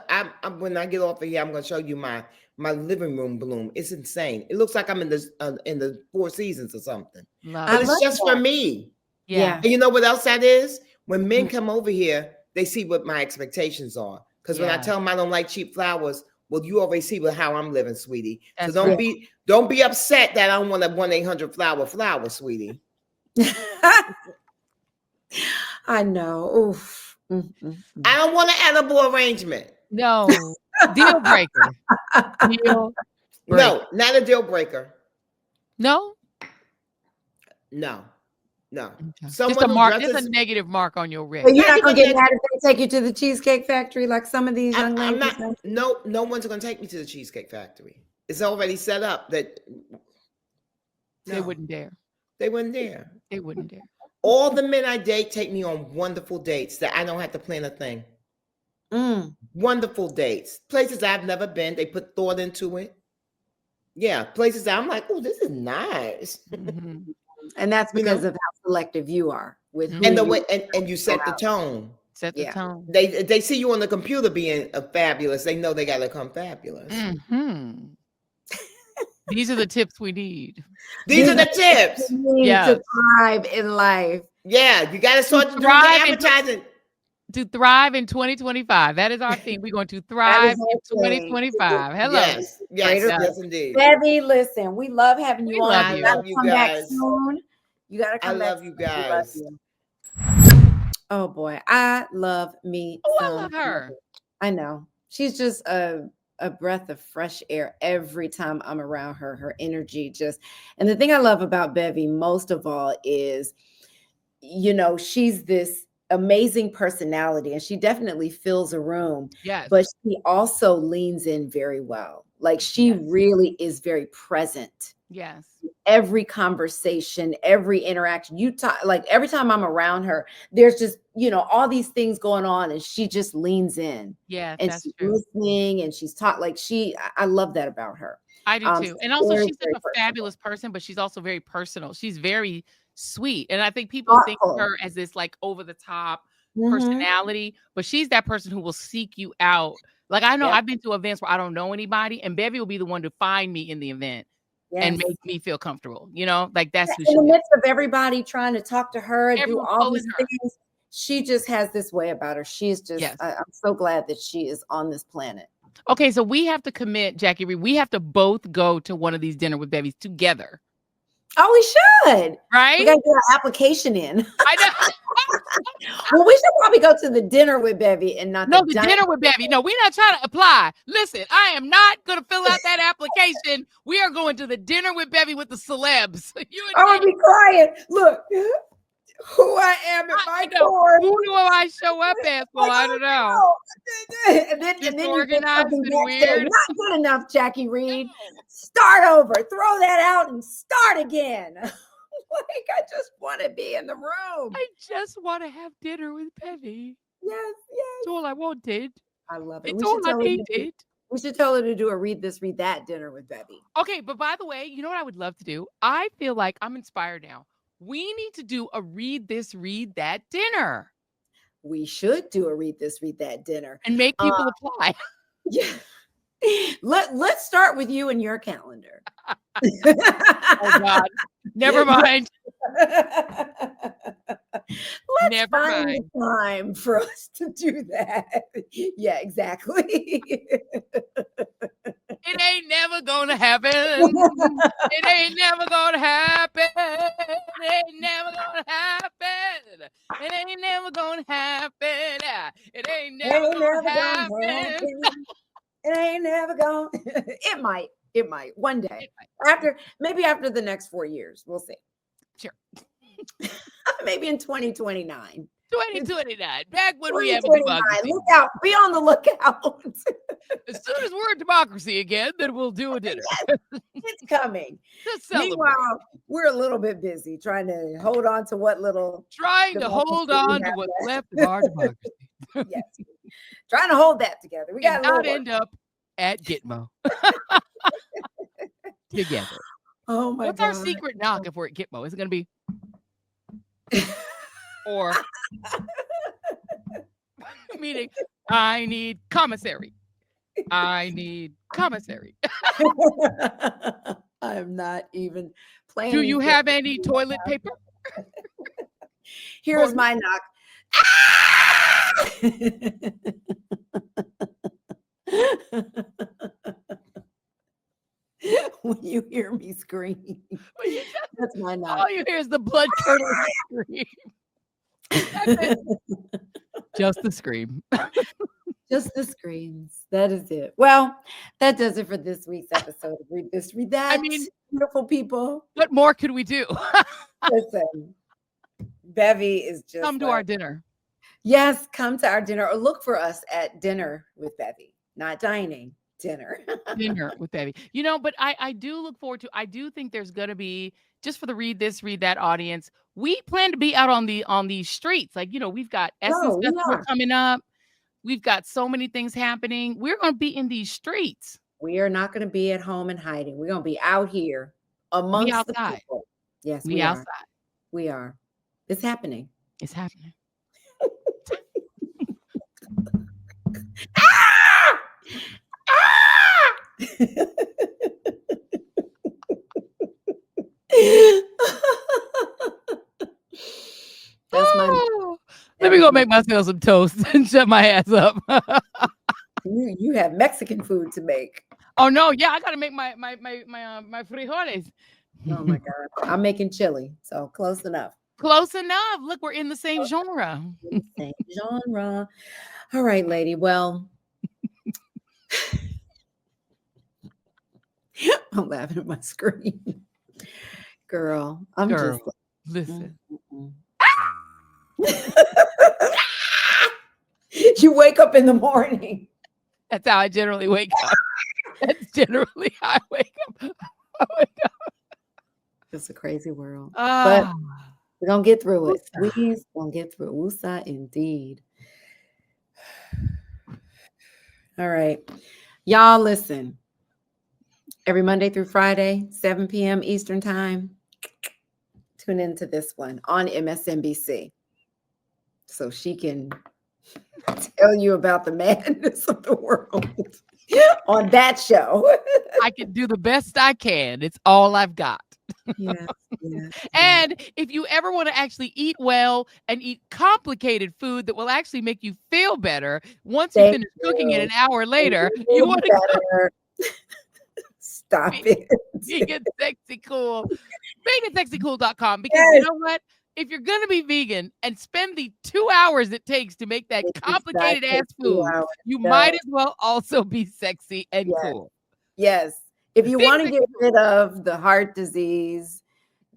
When I get off of here, I'm going to show you my living room bloom. It's insane. It looks like I'm in the Four Seasons or something. But it's just for me. Yeah. And you know what else that is? When men come over here, they see what my expectations are. Because when I tell them I don't like cheap flowers, well, you already see how I'm living, sweetie. So don't be upset that I don't want a 1-800 flower, sweetie. I know. Oof. I don't want an edible arrangement. No. Deal breaker. No, not a deal breaker. No. Someone just a mark. Just a negative mark on your wrist. So you're not gonna get mad if they take you to the Cheesecake Factory like some of these young ladies. No one's gonna take me to the Cheesecake Factory. It's already set up that they wouldn't dare. They wouldn't dare. They wouldn't dare. All the men I date take me on wonderful dates that I don't have to plan a thing. Wonderful dates. Places I've never been. They put thought into it. Yeah, places that I'm like, oh, this is nice. And that's because of how selective you are with who and the way and you set the tone. Set the tone. They see you on the computer being fabulous. They know they got to come fabulous. These are the tips we need. These are the tips. To thrive in life. Yeah, you got to start doing the advertising. To thrive in 2025. That is our theme. We're going to thrive in 2025. Hello. Yes, indeed. Bevy, listen, we love having you on. I love you guys. You got to come back. I love you guys. Oh boy, I love me. I love her. I know. She's just a a breath of fresh air every time I'm around her. Her energy just, and the thing I love about Bevy most of all is, she's this amazing personality and she definitely fills a room, Yes. but she also leans in very well. Like she really is very present. Yes. Every conversation, every interaction, like every time I'm around her, there's just, all these things going on and she just leans in. Yeah, And that's she's true. listening and she's taught like I love that about her. I do too. And also very, she's such very a personable. fabulous person, but she's also very personal. She's very sweet. And I think people think of her as this like over the top personality, but she's that person who will seek you out. Like I know I've been to events where I don't know anybody and Bevy will be the one to find me in the event and make me feel comfortable. Like that's who she is. In the midst of everybody trying to talk to her and Everyone do all these her. things, she just has this way about her. She's just, I'm so glad that she is on this planet. Okay, so we have to commit, Jackie Reed. We have to both go to one of these dinner with Bevys together. Oh, we should. Right? We got to get our application in. I know. Well, we should probably go to the dinner with Bevy and not the dinner with Bevy. No, we're not trying to apply. Listen, I am not going to fill out that application. We are going to the dinner with Bevy with the celebs. I'm going to be crying. Look. Who I am at my core. Who do I show up as? Well, I don't know. And then organized and weird. Not good enough, Jackie Reed. Start over. Throw that out and start again. Like I just want to be in the room. I just want to have dinner with Bevy. Yes. That's all I wanted. I love it. It's all I needed. We should tell her to do a read this, read that dinner with Bevy. Okay, but by the way, you know what I would love to do? I feel like I'm inspired now. We need to do a read this, read that dinner. We should do a read this, read that dinner. And make people apply. Yeah. Let's start with you and your calendar. Oh God. Never mind. Let's find the time for us to do that. Yeah, exactly. It ain't never gonna happen. It ain't never gonna happen. It ain't never gonna happen. It ain't never gonna happen. It ain't never gonna happen. It ain't never gonna. It might one day. Maybe after the next 4 years. We'll see. Sure. Maybe in 2029. 2029. Back when we have a democracy. Look out. Be on the lookout. As soon as we're a democracy again, then we'll do a dinner. Yes, it's coming. Meanwhile, we're a little bit busy trying to hold on to what little. Trying to hold on to what's left of our democracy. Yes. Trying to hold that together. We got to not end up at Gitmo. Together. Oh my God. What's our secret knock if we're at Gitmo? Is it going to be or meaning I need commissary. I need commissary. I am not even planning. Do you have any toilet paper? Here's my knock. When you hear me scream, that's my knock. All you hear is the blood curdling scream. Just the scream. Just the screams. That is it. Well, that does it for this week's episode of Read This, Read That. I mean, beautiful people. What more could we do? Listen, Bevy is just come to our dinner. Yes, come to our dinner or look for us at dinner with Bevy, not dining. Dinner with Bevy. But I do look forward to, I do think there's going to be, just for the Read This, Read That audience, we plan to be out on these streets. Like, we've got Essence Festival coming up. We've got so many things happening. We're going to be in these streets. We are not going to be at home and hiding. We're going to be out here amongst the people. Yes, we are. Outside. We are. It's happening. It's happening. Let me go make myself some toast and shut my ass up. You have Mexican food to make. Oh no, yeah, I gotta make my frijoles. Oh my God, I'm making chili, so close enough. Close enough. Look, we're in the same genre. Same genre. All right, lady. Well, I'm laughing at my screen. Girl, I'm Girl, just like, listen. You wake up in the morning. That's how I generally wake up. That's generally how I wake up. It's a crazy world. But we're going to get through it. We're going to get through it. Woosah indeed. All right. Y'all listen. Every Monday through Friday, 7 p.m. Eastern time, tune into this one on MSNBC. So she can tell you about the madness of the world on that show. I can do the best I can. It's all I've got. Yes. And if you ever want to actually eat well and eat complicated food that will actually make you feel better once you finish cooking it an hour later, you want to Stop it. Vegan Sexy Cool. VeganSexyCool.com. Because you know what? If you're going to be vegan and spend the 2 hours it takes to make that complicated ass food, you might as well also be sexy and cool. Yes. If you want to get rid of the heart disease,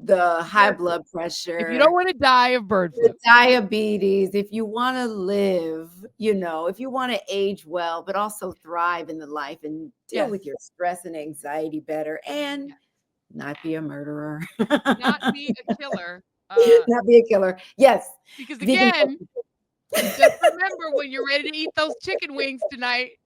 the high blood pressure, if you don't want to die of bird flu, diabetes, if you want to live, if you want to age well, but also thrive in the life and deal with your stress and anxiety better and not be a murderer, not be a killer. Not be a killer. Yes. Because again, just remember when you're ready to eat those chicken wings tonight,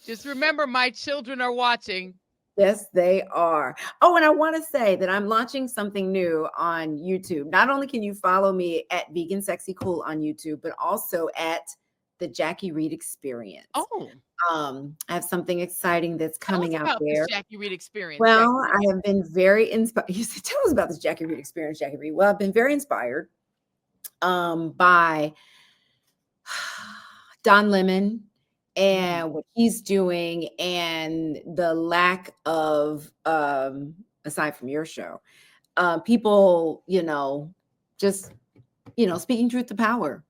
just remember my children are watching. Yes, they are. Oh, and I want to say that I'm launching something new on YouTube. Not only can you follow me at Vegan Sexy Cool on YouTube, but also at the Jackie Reed Experience. Oh. I have something exciting that's coming out there. This Jackie Reed Experience. Well, I have been very inspired. You said, tell us about this Jackie Reed Experience, Jackie Reed. Well, I've been very inspired by Don Lemon and what he's doing and the lack of, aside from your show, people, just, speaking truth to power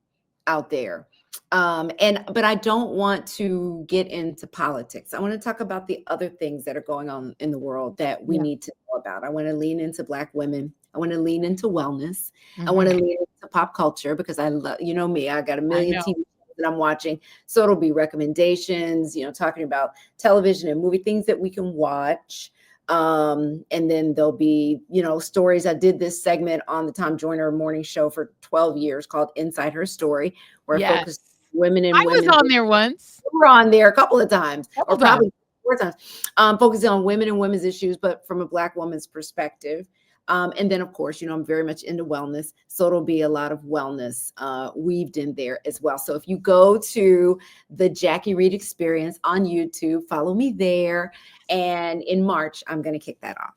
out there. But I don't want to get into politics. I want to talk about the other things that are going on in the world that we need to know about. I want to lean into Black women. I want to lean into wellness. I want to lean into pop culture because I love, me, I got a million TV shows that I'm watching. So it'll be recommendations, talking about television and movie things that we can watch. And then there'll be, stories. I did this segment on the Tom Joyner morning show for 12 years called Inside Her Story, where I focused women and women. I was on there once. We were on there a couple of times, or probably 4 times, focusing on women and women's issues, but from a Black woman's perspective. And then, of course, I'm very much into wellness. So it'll be a lot of wellness weaved in there as well. So if you go to the Jackie Reed Experience on YouTube, follow me there. And in March, I'm going to kick that off.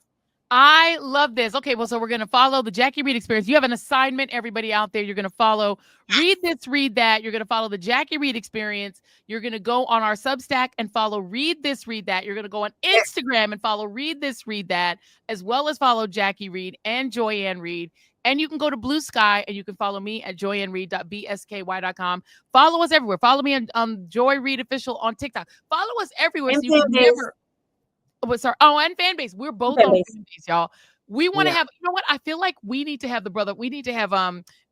I love this. Okay, well, so we're going to follow the Jackie Reed Experience. You have an assignment, everybody out there. You're going to follow Read This, Read That. You're going to follow the Jackie Reed Experience. You're going to go on our Substack and follow Read This, Read That. You're going to go on Instagram and follow Read This, Read That, as well as follow Jackie Reed and Joyanne Reed. And you can go to Blue Sky and you can follow me at joyannereed.bsky.com. Follow us everywhere. Follow me on Joy Reed Official on TikTok. Follow us everywhere so you can never... and fan base. We're both on fan base, y'all. We want to have, I feel like we need to have we need to have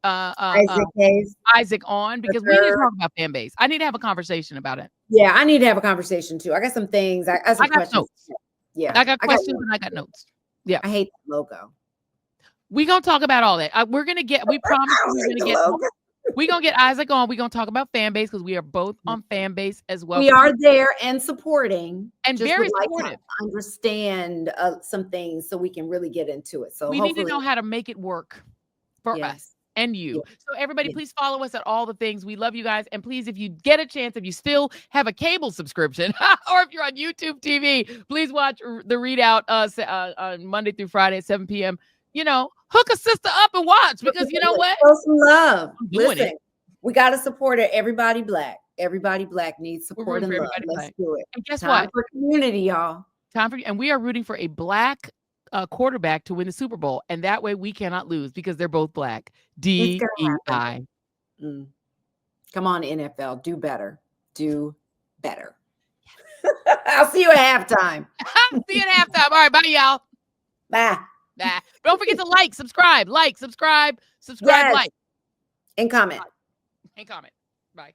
Isaac on because we need to talk about fan base. I need to have a conversation about it. Yeah, I need to have a conversation too. I got some things. I got questions. Notes. Yeah. I got questions and I got notes. Yeah. I hate the logo. We're going to talk about all that. We promise we're going to get Isaac on. We're going to talk about fan base because we are both on fan base as well. We are there and supporting. And just very supportive. To understand some things so we can really get into it. So we need to know how to make it work for us and you. So everybody, please follow us at all the things. We love you guys. And please, if you get a chance, if you still have a cable subscription or if you're on YouTube TV, please watch the Readout on Monday through Friday at 7 p.m. Hook a sister up and watch because you know what? Show some love. Listen, we got to support it. Everybody Black. Everybody Black needs support and love. Let's do it. And guess Time for community, y'all. And we are rooting for a Black quarterback to win the Super Bowl. And that way we cannot lose because they're both Black. DEI. Come on, NFL. Do better. Do better. I'll see you at halftime. See you at halftime. All right, bye, y'all. Bye. Bye. Don't forget to subscribe, yes. like, And comment. and comment. Bye.